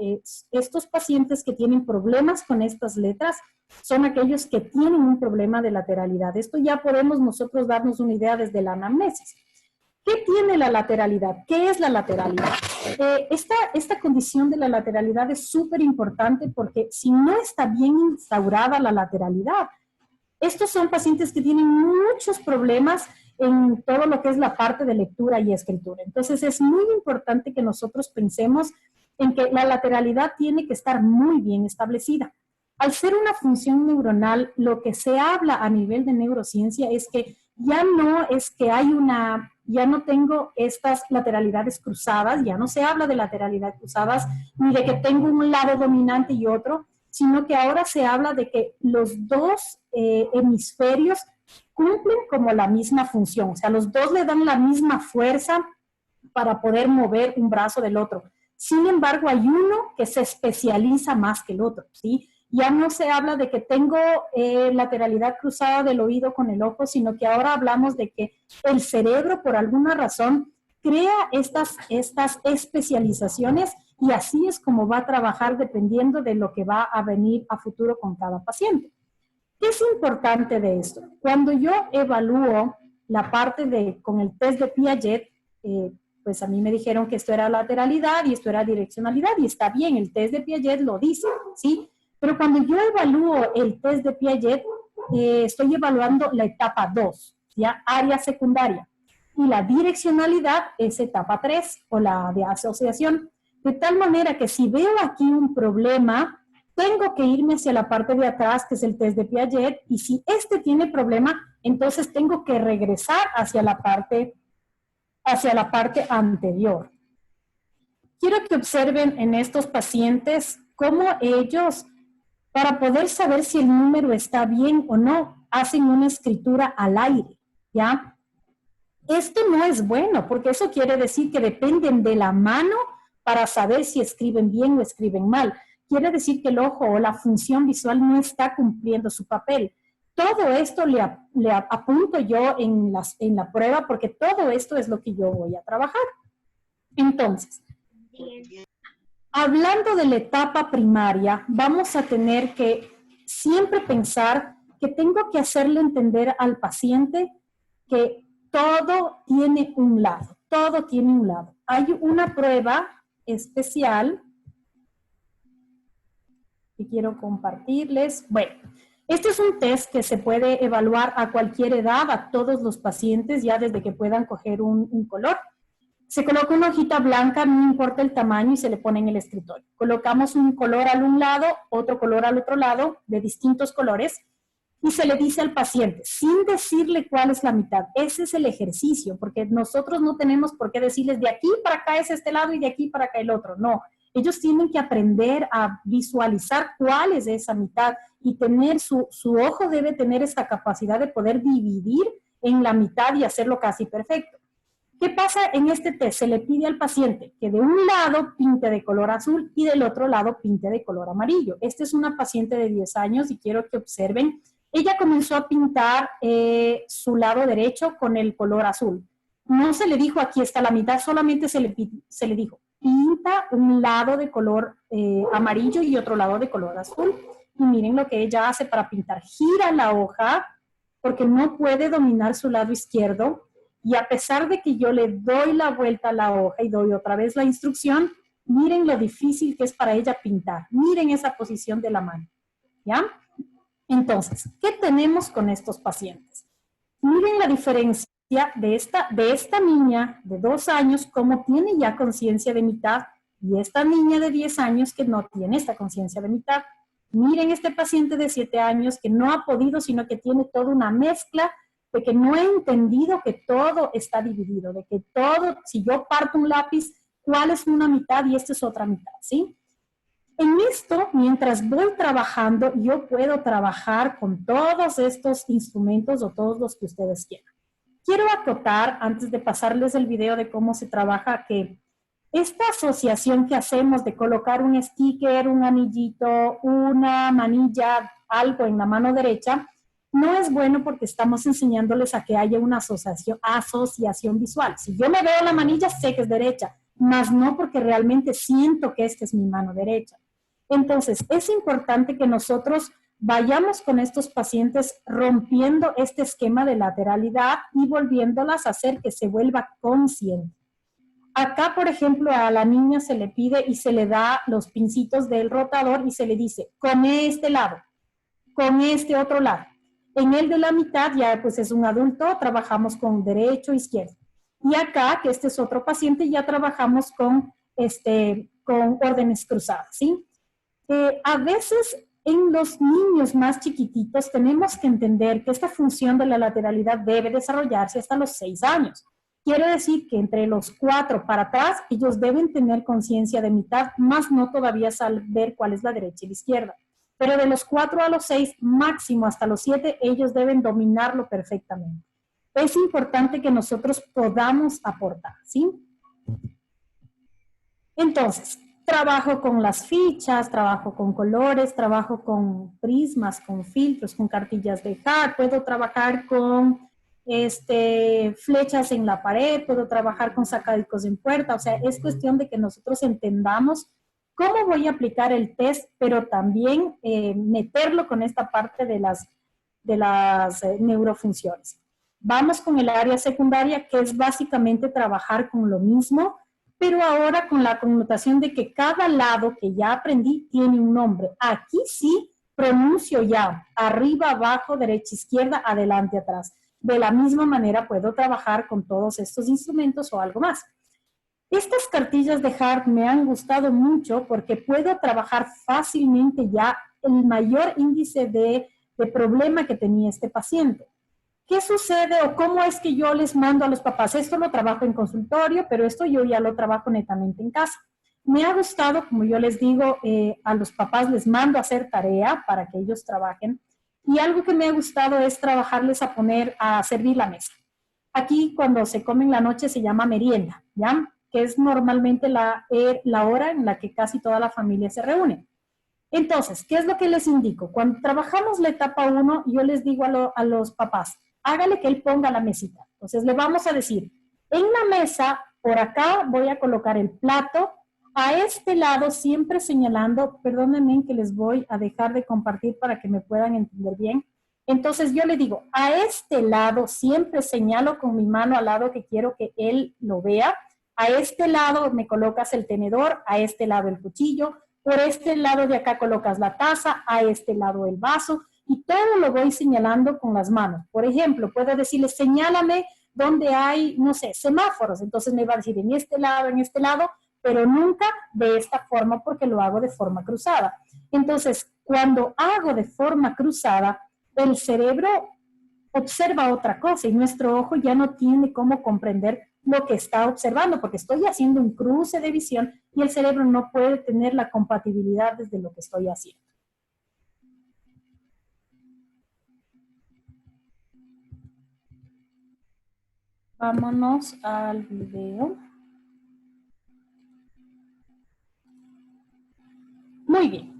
Estos pacientes que tienen problemas con estas letras son aquellos que tienen un problema de lateralidad. Esto ya podemos nosotros darnos una idea desde la anamnesis. ¿Qué tiene la lateralidad? ¿Qué es la lateralidad? Esta condición de la lateralidad es súper importante porque si no está bien instaurada la lateralidad, estos son pacientes que tienen muchos problemas en todo lo que es la parte de lectura y escritura. Entonces es muy importante que nosotros pensemos en que la lateralidad tiene que estar muy bien establecida. Al ser una función neuronal, lo que se habla a nivel de neurociencia es que ya no es que ya no tengo estas lateralidades cruzadas, ya no se habla de lateralidad cruzadas, ni de que tengo un lado dominante y otro, sino que ahora se habla de que los dos hemisferios cumplen como la misma función, o sea, los dos le dan la misma fuerza para poder mover un brazo del otro. Sin embargo, hay uno que se especializa más que el otro, ¿sí? Ya no se habla de que tengo lateralidad cruzada del oído con el ojo, sino que ahora hablamos de que el cerebro, por alguna razón, crea estas especializaciones y así es como va a trabajar dependiendo de lo que va a venir a futuro con cada paciente. ¿Qué es importante de esto? Cuando yo evalúo la parte con el test de Piaget, pues a mí me dijeron que esto era lateralidad y esto era direccionalidad y está bien, el test de Piaget lo dice, ¿sí? Pero cuando yo evalúo el test de Piaget, estoy evaluando la etapa 2, ¿ya? Área secundaria. Y la direccionalidad es etapa 3 o la de asociación. De tal manera que si veo aquí un problema, tengo que irme hacia la parte de atrás, que es el test de Piaget, y si este tiene problema, entonces tengo que regresar hacia la parte anterior. Quiero que observen en estos pacientes cómo ellos, para poder saber si el número está bien o no, hacen una escritura al aire, ¿ya? Esto no es bueno, porque eso quiere decir que dependen de la mano para saber si escriben bien o escriben mal. Quiere decir que el ojo o la función visual no está cumpliendo su papel. Todo esto le apunto yo en la prueba porque todo esto es lo que yo voy a trabajar. Entonces, hablando de la etapa primaria, vamos a tener que siempre pensar que tengo que hacerle entender al paciente que todo tiene un lado, todo tiene un lado. Hay una prueba especial que quiero compartirles. Bueno, este es un test que se puede evaluar a cualquier edad, a todos los pacientes, ya desde que puedan coger un color. Se coloca una hojita blanca, no importa el tamaño, y se le pone en el escritorio. Colocamos un color al un lado, otro color al otro lado, de distintos colores, y se le dice al paciente, sin decirle cuál es la mitad. Ese es el ejercicio, porque nosotros no tenemos por qué decirles de aquí para acá es este lado y de aquí para acá el otro. No, ellos tienen que aprender a visualizar cuál es esa mitad y tener su ojo debe tener esta capacidad de poder dividir en la mitad y hacerlo casi perfecto. ¿Qué pasa en este test? Se le pide al paciente que de un lado pinte de color azul y del otro lado pinte de color amarillo. Esta es una paciente de 10 años y quiero que observen. Ella comenzó a pintar su lado derecho con el color azul. No se le dijo aquí está la mitad, solamente se le dijo pinta un lado de color amarillo y otro lado de color azul. Y miren lo que ella hace para pintar. Gira la hoja porque no puede dominar su lado izquierdo. Y a pesar de que yo le doy la vuelta a la hoja y doy otra vez la instrucción, miren lo difícil que es para ella pintar. Miren esa posición de la mano. ¿Ya? Entonces, ¿qué tenemos con estos pacientes? Miren la diferencia de esta niña de 2 años, como tiene ya conciencia de mitad, y esta niña de 10 años que no tiene esta conciencia de mitad. Miren este paciente de 7 años que no ha podido, sino que tiene toda una mezcla de que no he entendido que todo está dividido, de que todo, si yo parto un lápiz, ¿cuál es una mitad y esta es otra mitad? ¿Sí? En esto, mientras voy trabajando, yo puedo trabajar con todos estos instrumentos o todos los que ustedes quieran. Quiero acotar, antes de pasarles el video de cómo se trabaja, que esta asociación que hacemos de colocar un sticker, un anillito, una manilla, algo en la mano derecha, no es bueno porque estamos enseñándoles a que haya una asociación visual. Si yo me veo la manilla, sé que es derecha, mas no porque realmente siento que esta es mi mano derecha. Entonces, es importante que nosotros vayamos con estos pacientes rompiendo este esquema de lateralidad y volviéndolas a hacer que se vuelva consciente. Acá, por ejemplo, a la niña se le pide y se le da los pincitos del rotador y se le dice, con este lado, con este otro lado. En el de la mitad ya pues es un adulto, trabajamos con derecho, izquierdo. Y acá, que este es otro paciente, ya trabajamos con órdenes cruzadas, ¿sí? A veces en los niños más chiquititos tenemos que entender que esta función de la lateralidad debe desarrollarse hasta los 6 años. Quiere decir que entre los 4 para atrás ellos deben tener conciencia de mitad, más no todavía saber cuál es la derecha y la izquierda. Pero de los 4 a los 6, máximo hasta los 7, ellos deben dominarlo perfectamente. Es importante que nosotros podamos aportar, ¿sí? Entonces, trabajo con las fichas, trabajo con colores, trabajo con prismas, con filtros, con cartillas de HART, puedo trabajar con flechas en la pared, puedo trabajar con sacadicos en puerta, o sea, es cuestión de que nosotros entendamos cómo voy a aplicar el test, pero también meterlo con esta parte de las neurofunciones. Vamos con el área secundaria, que es básicamente trabajar con lo mismo, pero ahora con la connotación de que cada lado que ya aprendí tiene un nombre. Aquí sí pronuncio ya, arriba, abajo, derecha, izquierda, adelante, atrás. De la misma manera puedo trabajar con todos estos instrumentos o algo más. Estas cartillas de HART me han gustado mucho porque puedo trabajar fácilmente ya el mayor índice de problema que tenía este paciente. ¿Qué sucede o cómo es que yo les mando a los papás? Esto lo trabajo en consultorio, pero esto yo ya lo trabajo netamente en casa. Me ha gustado, como yo les digo, a los papás les mando a hacer tarea para que ellos trabajen. Y algo que me ha gustado es trabajarles a servir la mesa. Aquí cuando se come en la noche se llama merienda, ¿ya? Que es normalmente la hora en la que casi toda la familia se reúne. Entonces, ¿qué es lo que les indico? Cuando trabajamos la etapa 1, yo les digo a los papás, hágale que él ponga la mesita. Entonces, le vamos a decir, en la mesa, por acá voy a colocar el plato, a este lado siempre señalando, perdónenme que les voy a dejar de compartir para que me puedan entender bien. Entonces, yo le digo, a este lado siempre señalo con mi mano al lado que quiero que él lo vea. A este lado me colocas el tenedor, a este lado el cuchillo, por este lado de acá colocas la taza, a este lado el vaso, y todo lo voy señalando con las manos. Por ejemplo, puedo decirle, señálame donde hay, no sé, semáforos. Entonces me va a decir en este lado, pero nunca de esta forma porque lo hago de forma cruzada. Entonces, cuando hago de forma cruzada, el cerebro observa otra cosa y nuestro ojo ya no tiene cómo comprender lo que está observando, porque estoy haciendo un cruce de visión y el cerebro no puede tener la compatibilidad desde lo que estoy haciendo. Vámonos al video. Muy bien.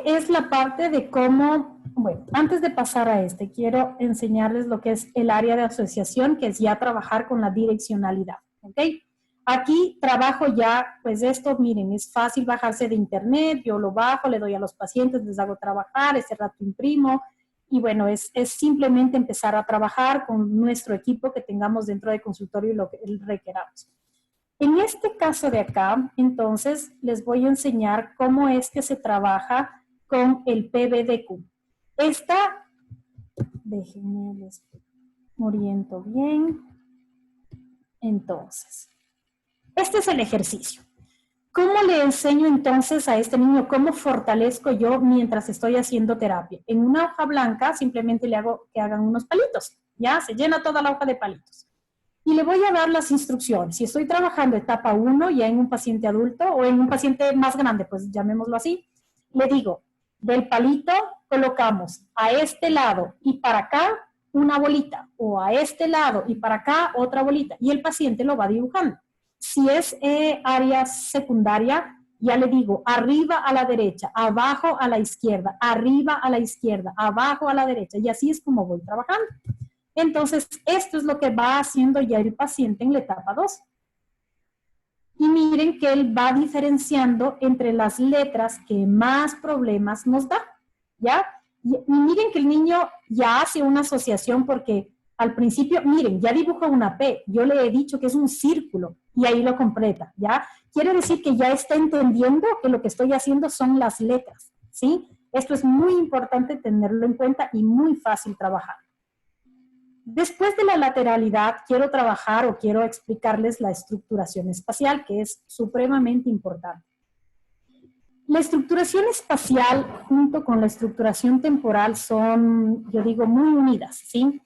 Es la parte de cómo, bueno, antes de pasar a quiero enseñarles lo que es el área de asociación, que es ya trabajar con la direccionalidad, ¿ok? Aquí trabajo ya, pues esto, miren, es fácil bajarse de internet, yo lo bajo, le doy a los pacientes, les hago trabajar, ese rato imprimo, y bueno, es simplemente empezar a trabajar con nuestro equipo que tengamos dentro del consultorio y lo que requeramos. En este caso de acá, entonces, les voy a enseñar cómo es que se trabaja con el PBDQ. Esta, déjenme, les oriento bien. Entonces, este es el ejercicio. ¿Cómo le enseño entonces a este niño? ¿Cómo fortalezco yo mientras estoy haciendo terapia? En una hoja blanca simplemente le hago que hagan unos palitos. Ya, se llena toda la hoja de palitos. Y le voy a dar las instrucciones. Si estoy trabajando etapa 1 ya en un paciente adulto o en un paciente más grande, pues llamémoslo así, le digo, del palito colocamos a este lado y para acá una bolita, o a este lado y para acá otra bolita, y el paciente lo va dibujando. Si es área secundaria, ya le digo, arriba a la derecha, abajo a la izquierda, arriba a la izquierda, abajo a la derecha, y así es como voy trabajando. Entonces, esto es lo que va haciendo ya el paciente en la etapa 2. Y miren que él va diferenciando entre las letras que más problemas nos da, ¿ya? Y miren que el niño ya hace una asociación porque al principio, miren, ya dibujó una P, yo le he dicho que es un círculo y ahí lo completa, ¿ya? Quiere decir que ya está entendiendo que lo que estoy haciendo son las letras, ¿sí? Esto es muy importante tenerlo en cuenta y muy fácil trabajar. Después de la lateralidad, quiero trabajar o quiero explicarles la estructuración espacial, que es supremamente importante. La estructuración espacial junto con la estructuración temporal son, yo digo, muy unidas, ¿sí?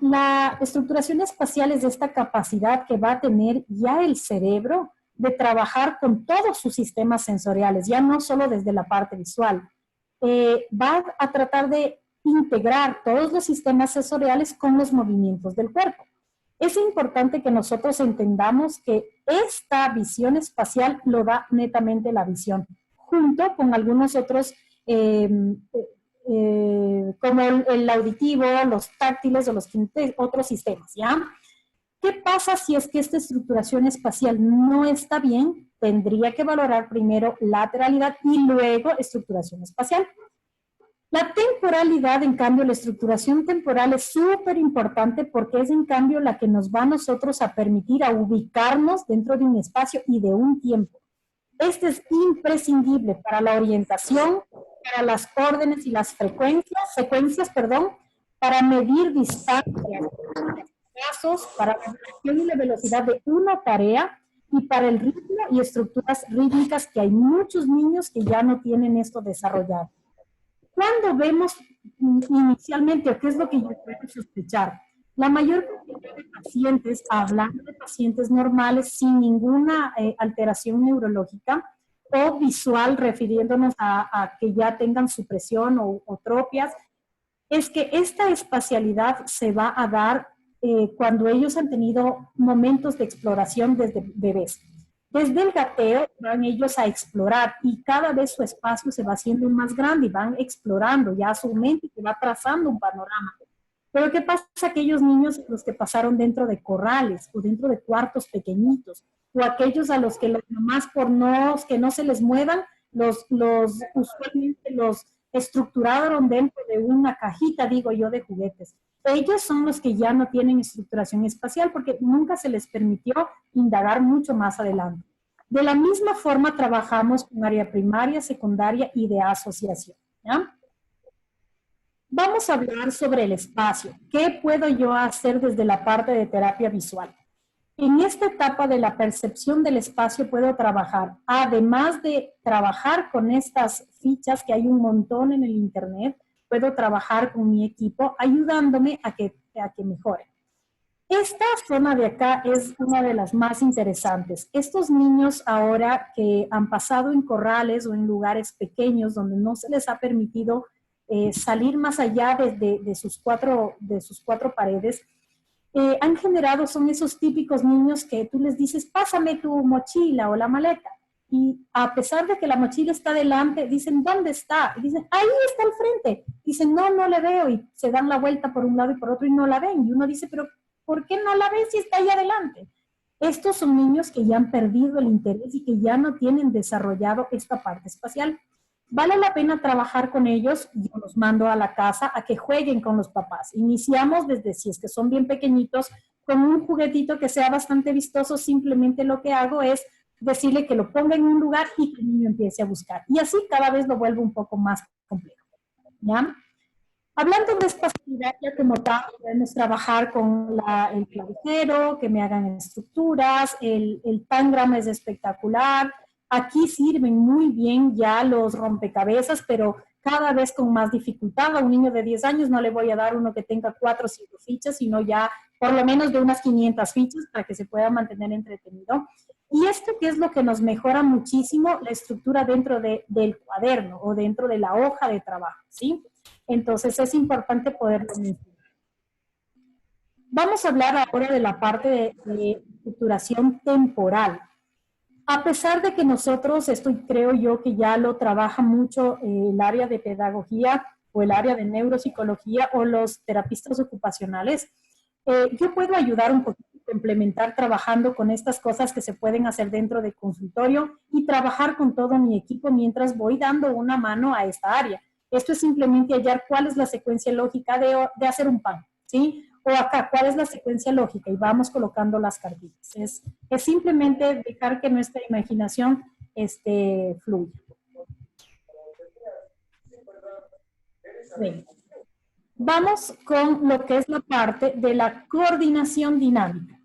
La estructuración espacial es esta capacidad que va a tener ya el cerebro de trabajar con todos sus sistemas sensoriales, ya no solo desde la parte visual. Va a tratar de integrar todos los sistemas sensoriales con los movimientos del cuerpo. Es importante que nosotros entendamos que esta visión espacial lo da netamente la visión, junto con algunos otros, como el auditivo, los táctiles o los otros sistemas, ¿ya? ¿Qué pasa si es que esta estructuración espacial no está bien? Tendría que valorar primero lateralidad y luego estructuración espacial. La temporalidad, en cambio, la estructuración temporal es súper importante porque es en cambio la que nos va a nosotros a permitir a ubicarnos dentro de un espacio y de un tiempo. Este es imprescindible para la orientación, para las órdenes y las secuencias, para medir distancias, pasos, para la duración y la velocidad de una tarea y para el ritmo y estructuras rítmicas que hay muchos niños que ya no tienen esto desarrollado. Cuando vemos inicialmente, o qué es lo que yo puedo sospechar, la mayor cantidad de pacientes, hablando de pacientes normales sin ninguna alteración neurológica o visual, refiriéndonos a que ya tengan supresión o tropias, es que esta espacialidad se va a dar cuando ellos han tenido momentos de exploración desde bebés. Desde el gateo van ellos a explorar y cada vez su espacio se va haciendo más grande y van explorando ya su mente que va trazando un panorama. Pero ¿qué pasa a aquellos niños los que pasaron dentro de corrales o dentro de cuartos pequeñitos? O aquellos a los que las mamás por que no se les muevan, usualmente los estructuraron dentro de una cajita, digo yo, de juguetes. Ellos son los que ya no tienen estructuración espacial porque nunca se les permitió indagar mucho más adelante. De la misma forma trabajamos con área primaria, secundaria y de asociación, ¿ya? Vamos a hablar sobre el espacio. ¿Qué puedo yo hacer desde la parte de terapia visual? En esta etapa de la percepción del espacio puedo trabajar, además de trabajar con estas fichas que hay un montón en el internet, puedo trabajar con mi equipo ayudándome a que mejore. Esta zona de acá es una de las más interesantes. Estos niños ahora que han pasado en corrales o en lugares pequeños donde no se les ha permitido salir más allá de sus cuatro paredes, han generado, son esos típicos niños que tú les dices, pásame tu mochila o la maleta. Y a pesar de que la mochila está delante, dicen, ¿dónde está? Y dicen, ahí está al frente. Dicen, no, no le veo. Y se dan la vuelta por un lado y por otro y no la ven. Y uno dice, pero ¿por qué no la ven si está ahí adelante? Estos son niños que ya han perdido el interés y que ya no tienen desarrollado esta parte espacial. Vale la pena trabajar con ellos, yo los mando a la casa a que jueguen con los papás. Iniciamos desde, si es que son bien pequeñitos, con un juguetito que sea bastante vistoso, simplemente lo que hago es decirle que lo ponga en un lugar y que el niño empiece a buscar. Y así cada vez lo vuelvo un poco más complejo, ¿ya? Hablando de espacialidad, ya como tal, podemos trabajar con el clavijero, que me hagan estructuras, el tangrama es espectacular. Aquí sirven muy bien ya los rompecabezas, pero cada vez con más dificultad. A un niño de 10 años no le voy a dar uno que tenga 4 o 5 fichas, sino ya por lo menos de unas 500 fichas para que se pueda mantener entretenido. Y esto que es lo que nos mejora muchísimo la estructura dentro del cuaderno o dentro de la hoja de trabajo, ¿sí? Entonces es importante poderlo mencionar. Vamos a hablar ahora de la parte de estructuración temporal. A pesar de que nosotros, esto creo yo que ya lo trabaja mucho el área de pedagogía o el área de neuropsicología o los terapistas ocupacionales, yo puedo ayudar un poquito a implementar trabajando con estas cosas que se pueden hacer dentro de consultorio y trabajar con todo mi equipo mientras voy dando una mano a esta área. Esto es simplemente hallar cuál es la secuencia lógica de hacer un pan, ¿sí? O acá, ¿cuál es la secuencia lógica? Y vamos colocando las cartitas. Es simplemente dejar que nuestra imaginación fluya. Bien. Vamos con lo que es la parte de la coordinación dinámica.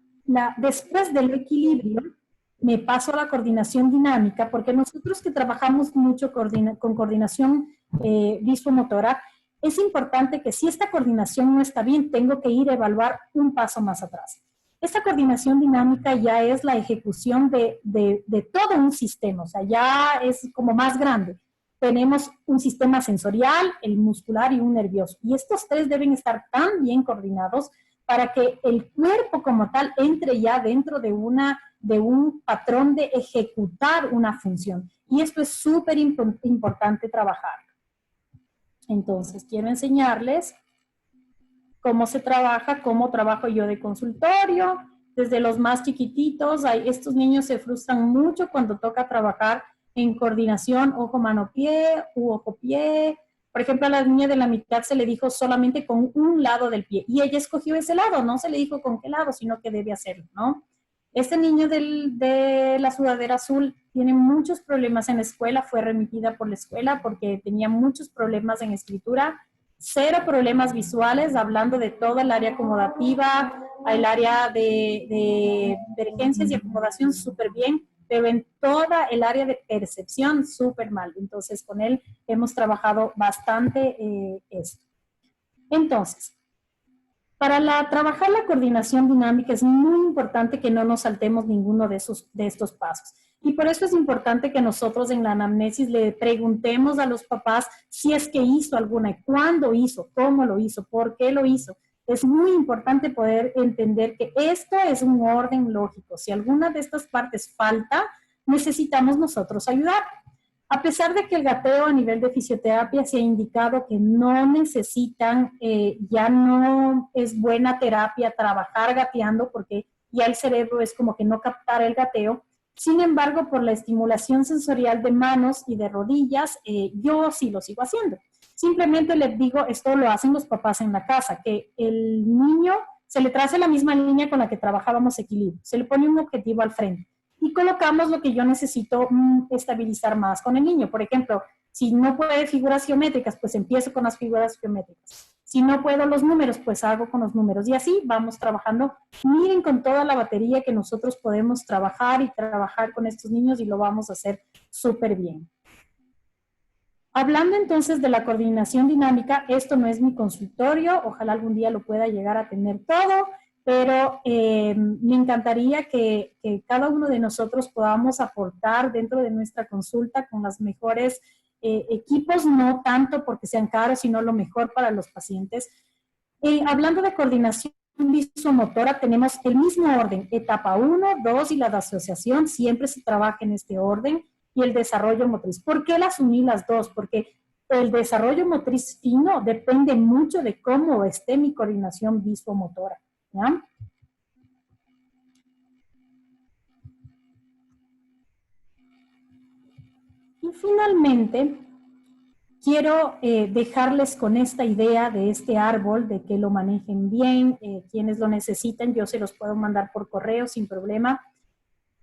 Después del equilibrio, me paso a la coordinación dinámica, porque nosotros que trabajamos mucho con coordinación visomotora, es importante que si esta coordinación no está bien, tengo que ir a evaluar un paso más atrás. Esta coordinación dinámica ya es la ejecución de todo un sistema, o sea, ya es como más grande. Tenemos un sistema sensorial, el muscular y un nervioso. Y estos tres deben estar tan bien coordinados para que el cuerpo como tal entre ya dentro de un patrón de ejecutar una función. Y esto es súper importante trabajar. Entonces, quiero enseñarles cómo se trabaja, cómo trabajo yo de consultorio. Desde los más chiquititos, estos niños se frustran mucho cuando toca trabajar en coordinación ojo-mano-pie u ojo-pie. Por ejemplo, a la niña de la mitad se le dijo solamente con un lado del pie y ella escogió ese lado, no se le dijo con qué lado, sino que debe hacerlo, ¿no? Este niño de la sudadera azul tiene muchos problemas en la escuela, fue remitida por la escuela porque tenía muchos problemas en escritura, cero problemas visuales, hablando de toda el área acomodativa, el área de emergencias y acomodación súper bien, pero en toda el área de percepción súper mal. Entonces, con él hemos trabajado bastante esto. Entonces, para trabajar la coordinación dinámica es muy importante que no nos saltemos ninguno de estos pasos. Y por eso es importante que nosotros en la anamnesis le preguntemos a los papás si es que hizo alguna, cuándo hizo, cómo lo hizo, por qué lo hizo. Es muy importante poder entender que esto es un orden lógico. Si alguna de estas partes falta, necesitamos nosotros ayudar. A pesar de que el gateo a nivel de fisioterapia se ha indicado que no necesitan, ya no es buena terapia trabajar gateando porque ya el cerebro es como que no captar el gateo. Sin embargo, por la estimulación sensorial de manos y de rodillas, yo sí lo sigo haciendo. Simplemente les digo, esto lo hacen los papás en la casa, que el niño se le trace la misma línea con la que trabajábamos equilibrio, se le pone un objetivo al frente y colocamos lo que yo necesito estabilizar más con el niño. Por ejemplo, si no puede figuras geométricas, pues empiezo con las figuras geométricas. Si no puedo los números, pues hago con los números. Y así vamos trabajando. Miren con toda la batería que nosotros podemos trabajar y trabajar con estos niños y lo vamos a hacer súper bien. Hablando entonces de la coordinación dinámica, esto no es mi consultorio, ojalá algún día lo pueda llegar a tener todo, pero me encantaría que cada uno de nosotros podamos aportar dentro de nuestra consulta con los mejores equipos, no tanto porque sean caros, sino lo mejor para los pacientes. Hablando de coordinación visomotora, tenemos el mismo orden, etapa 1, 2 y la de asociación, siempre se trabaja en este orden, y el desarrollo motriz. ¿Por qué las uní las dos? Porque el desarrollo motriz fino depende mucho de cómo esté mi coordinación visomotora, ¿ya? finalmente, quiero dejarles con esta idea de este árbol, de que lo manejen bien, quienes lo necesiten, yo se los puedo mandar por correo sin problema.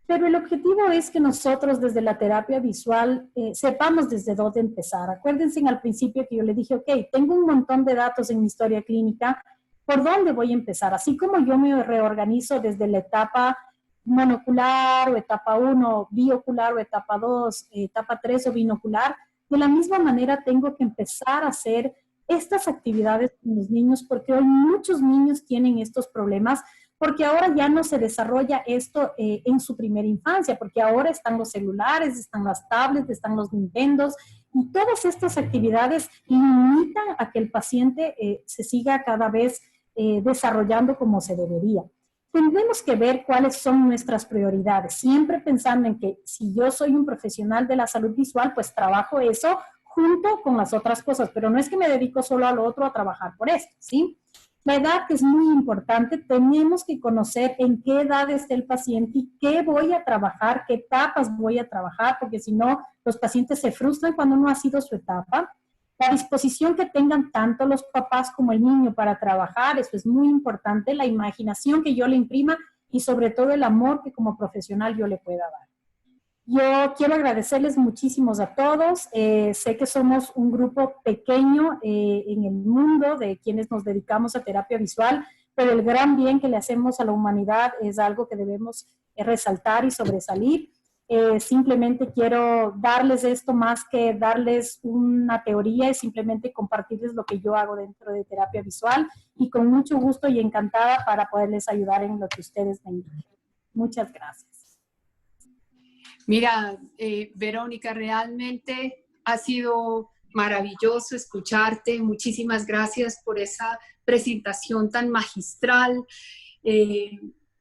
Pero el objetivo es que nosotros desde la terapia visual sepamos desde dónde empezar. Acuérdense al principio que yo le dije, ok, tengo un montón de datos en mi historia clínica, ¿por dónde voy a empezar? Así como yo me reorganizo desde la etapa monocular o etapa 1, biocular o etapa 2, etapa 3 o binocular, de la misma manera tengo que empezar a hacer estas actividades con los niños porque hoy muchos niños tienen estos problemas porque ahora ya no se desarrolla esto en su primera infancia, porque ahora están los celulares, están las tablets, están los Nintendos, y todas estas actividades limitan a que el paciente se siga cada vez desarrollando como se debería. Tendremos que ver cuáles son nuestras prioridades, siempre pensando en que si yo soy un profesional de la salud visual, pues trabajo eso junto con las otras cosas, pero no es que me dedico solo a lo otro a trabajar por esto, ¿sí? La edad es muy importante, tenemos que conocer en qué edad está el paciente y qué voy a trabajar, qué etapas voy a trabajar, porque si no, los pacientes se frustran cuando no ha sido su etapa. La disposición que tengan tanto los papás como el niño para trabajar, eso es muy importante, la imaginación que yo le imprima y sobre todo el amor que como profesional yo le pueda dar. Yo quiero agradecerles muchísimos a todos. Sé que somos un grupo pequeño en el mundo de quienes nos dedicamos a terapia visual, pero el gran bien que le hacemos a la humanidad es algo que debemos resaltar y sobresalir. Simplemente quiero darles esto más que darles una teoría, es simplemente compartirles lo que yo hago dentro de terapia visual y con mucho gusto y encantada para poderles ayudar en lo que ustedes me indiquen. Muchas gracias. Mira, Verónica, realmente ha sido maravilloso escucharte. Muchísimas gracias por esa presentación tan magistral.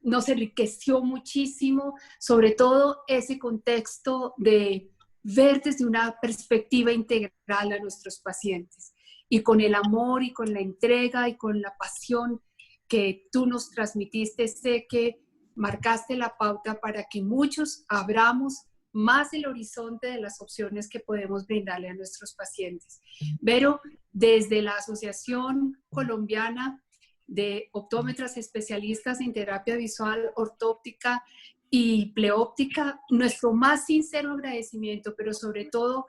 Nos enriqueció muchísimo, sobre todo ese contexto de ver desde una perspectiva integral a nuestros pacientes. Y con el amor y con la entrega y con la pasión que tú nos transmitiste, sé que marcaste la pauta para que muchos abramos más el horizonte de las opciones que podemos brindarle a nuestros pacientes. Pero desde la Asociación Colombiana de Optómetras Especialistas en Terapia Visual, Ortóptica y Pleóptica, nuestro más sincero agradecimiento, pero sobre todo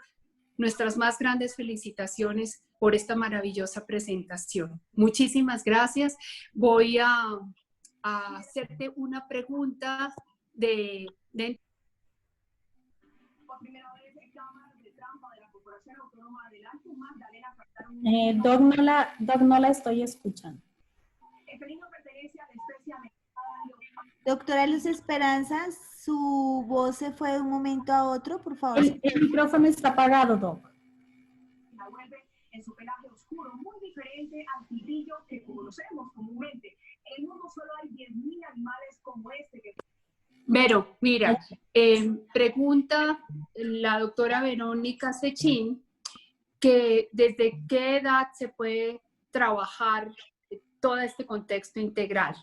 nuestras más grandes felicitaciones por esta maravillosa presentación. Muchísimas gracias. Voy a hacerte una pregunta de por primera vez en cámaras de trampa de la Corporación Autónoma del Alto Magdalena. Doc, no la estoy escuchando. El felino pertenece a la especie Doctora Luz Esperanza, su voz se fue de un momento a otro, por favor. El micrófono está apagado, Doc. La vuelve en su pelaje oscuro, muy diferente al tigrillo que conocemos comúnmente. En el mundo solo hay 10.000 animales como este. Vero, mira, pregunta la doctora Verónica Sechín que desde qué edad se puede trabajar todo este contexto integral.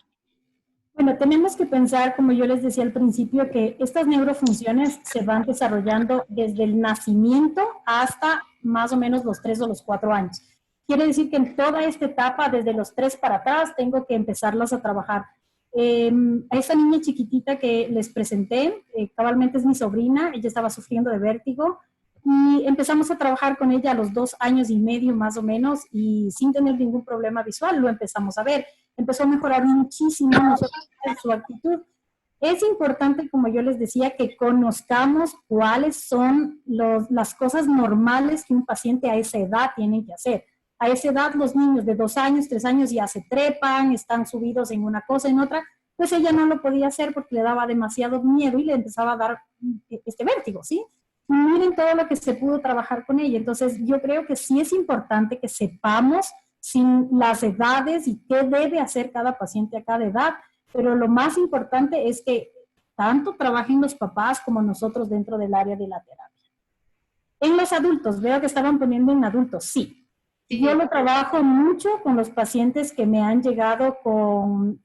Bueno, tenemos que pensar, como yo les decía al principio, que estas neurofunciones se van desarrollando desde el nacimiento hasta más o menos los 3 o los 4 años. Quiere decir que en toda esta etapa, desde los 3 para atrás, tengo que empezarlas a trabajar. A esa niña chiquitita que les presenté, cabalmente es mi sobrina, ella estaba sufriendo de vértigo y empezamos a trabajar con ella a los 2 años y medio más o menos y sin tener ningún problema visual lo empezamos a ver. Empezó a mejorar muchísimo su actitud. Es importante, como yo les decía, que conozcamos cuáles son las cosas normales que un paciente a esa edad tiene que hacer. A esa edad los niños de 2 años, 3 años ya se trepan, están subidos en una cosa, en otra, pues ella no lo podía hacer porque le daba demasiado miedo y le empezaba a dar este vértigo, ¿sí? Miren todo lo que se pudo trabajar con ella. Entonces yo creo que sí es importante que sepamos sin las edades y qué debe hacer cada paciente a cada edad, pero lo más importante es que tanto trabajen los papás como nosotros dentro del área de la terapia. En los adultos, veo que estaban poniendo en adultos, sí. Yo lo trabajo mucho con los pacientes que me han llegado con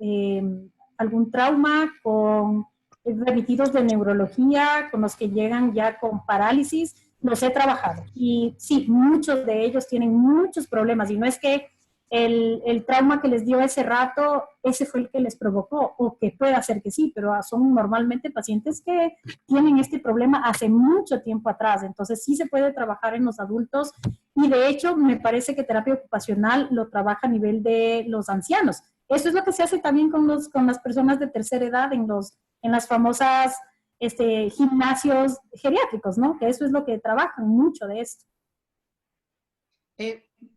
algún trauma, con remitidos de neurología, con los que llegan ya con parálisis. los he trabajado. Y sí, muchos de ellos tienen muchos problemas. Y no es que el trauma que les dio ese rato, ese fue el que les provocó, o que puede ser que sí, pero son normalmente pacientes que tienen este problema hace mucho tiempo atrás. Entonces sí se puede trabajar en los adultos. Y de hecho, me parece que terapia ocupacional lo trabaja a nivel de los ancianos. Eso es lo que se hace también con las personas de tercera edad en las famosas gimnasios geriátricos, ¿no? Que eso es lo que trabajan mucho de esto.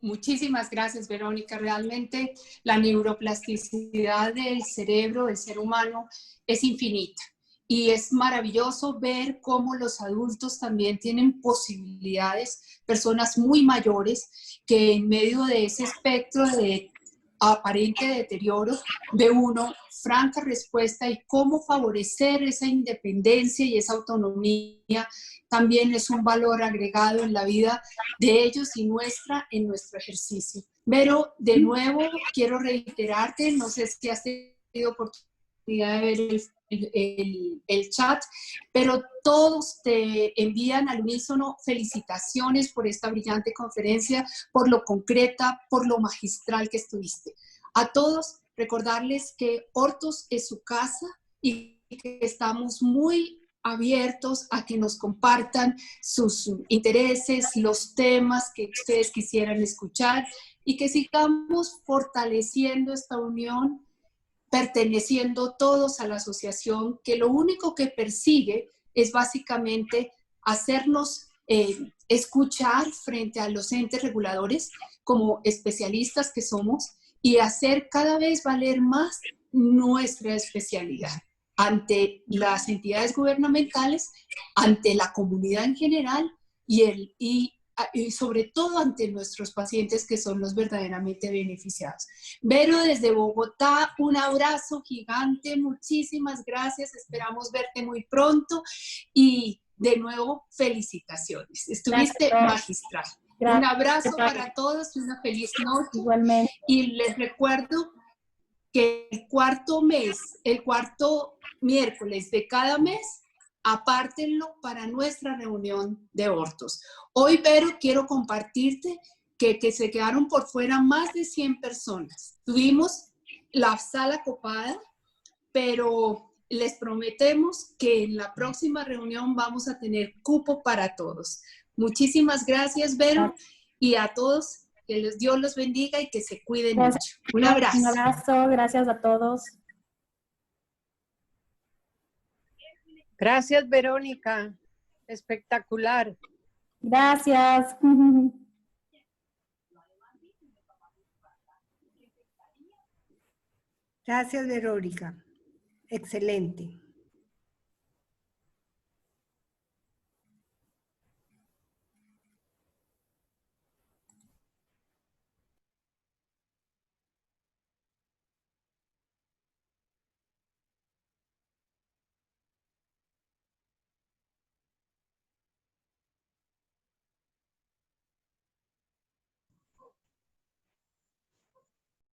Muchísimas gracias, Verónica. Realmente la neuroplasticidad del cerebro del ser humano es infinita y es maravilloso ver cómo los adultos también tienen posibilidades, personas muy mayores que en medio de ese espectro de aparente deterioro de uno franca respuesta y cómo favorecer esa independencia y esa autonomía también es un valor agregado en la vida de ellos y nuestra en nuestro ejercicio. Pero de nuevo quiero reiterarte, no sé si has tenido oportunidad de ver el chat, pero todos te envían al unísono felicitaciones por esta brillante conferencia, por lo concreta, por lo magistral que estuviste. A todos recordarles que Ortos es su casa y que estamos muy abiertos a que nos compartan sus intereses, los temas que ustedes quisieran escuchar y que sigamos fortaleciendo esta unión, perteneciendo todos a la asociación, que lo único que persigue es básicamente hacernos escuchar frente a los entes reguladores como especialistas que somos y hacer cada vez valer más nuestra especialidad ante las entidades gubernamentales, ante la comunidad en general y sobre todo ante nuestros pacientes que son los verdaderamente beneficiados. Vero, desde Bogotá, un abrazo gigante, muchísimas gracias, esperamos verte muy pronto y de nuevo felicitaciones, estuviste magistral. Gracias. Un abrazo para todos y una feliz noche. Igualmente. Y les recuerdo que el cuarto miércoles de cada mes, apártenlo para nuestra reunión de ortos. Hoy, Vero, quiero compartirte que se quedaron por fuera más de 100 personas. Tuvimos la sala copada, pero les prometemos que en la próxima reunión vamos a tener cupo para todos. Muchísimas gracias, Vero, y a todos, que Dios los bendiga y que se cuiden mucho. Un abrazo. Un abrazo, gracias a todos. Gracias, Verónica. Espectacular. Gracias. Gracias, Verónica. Excelente.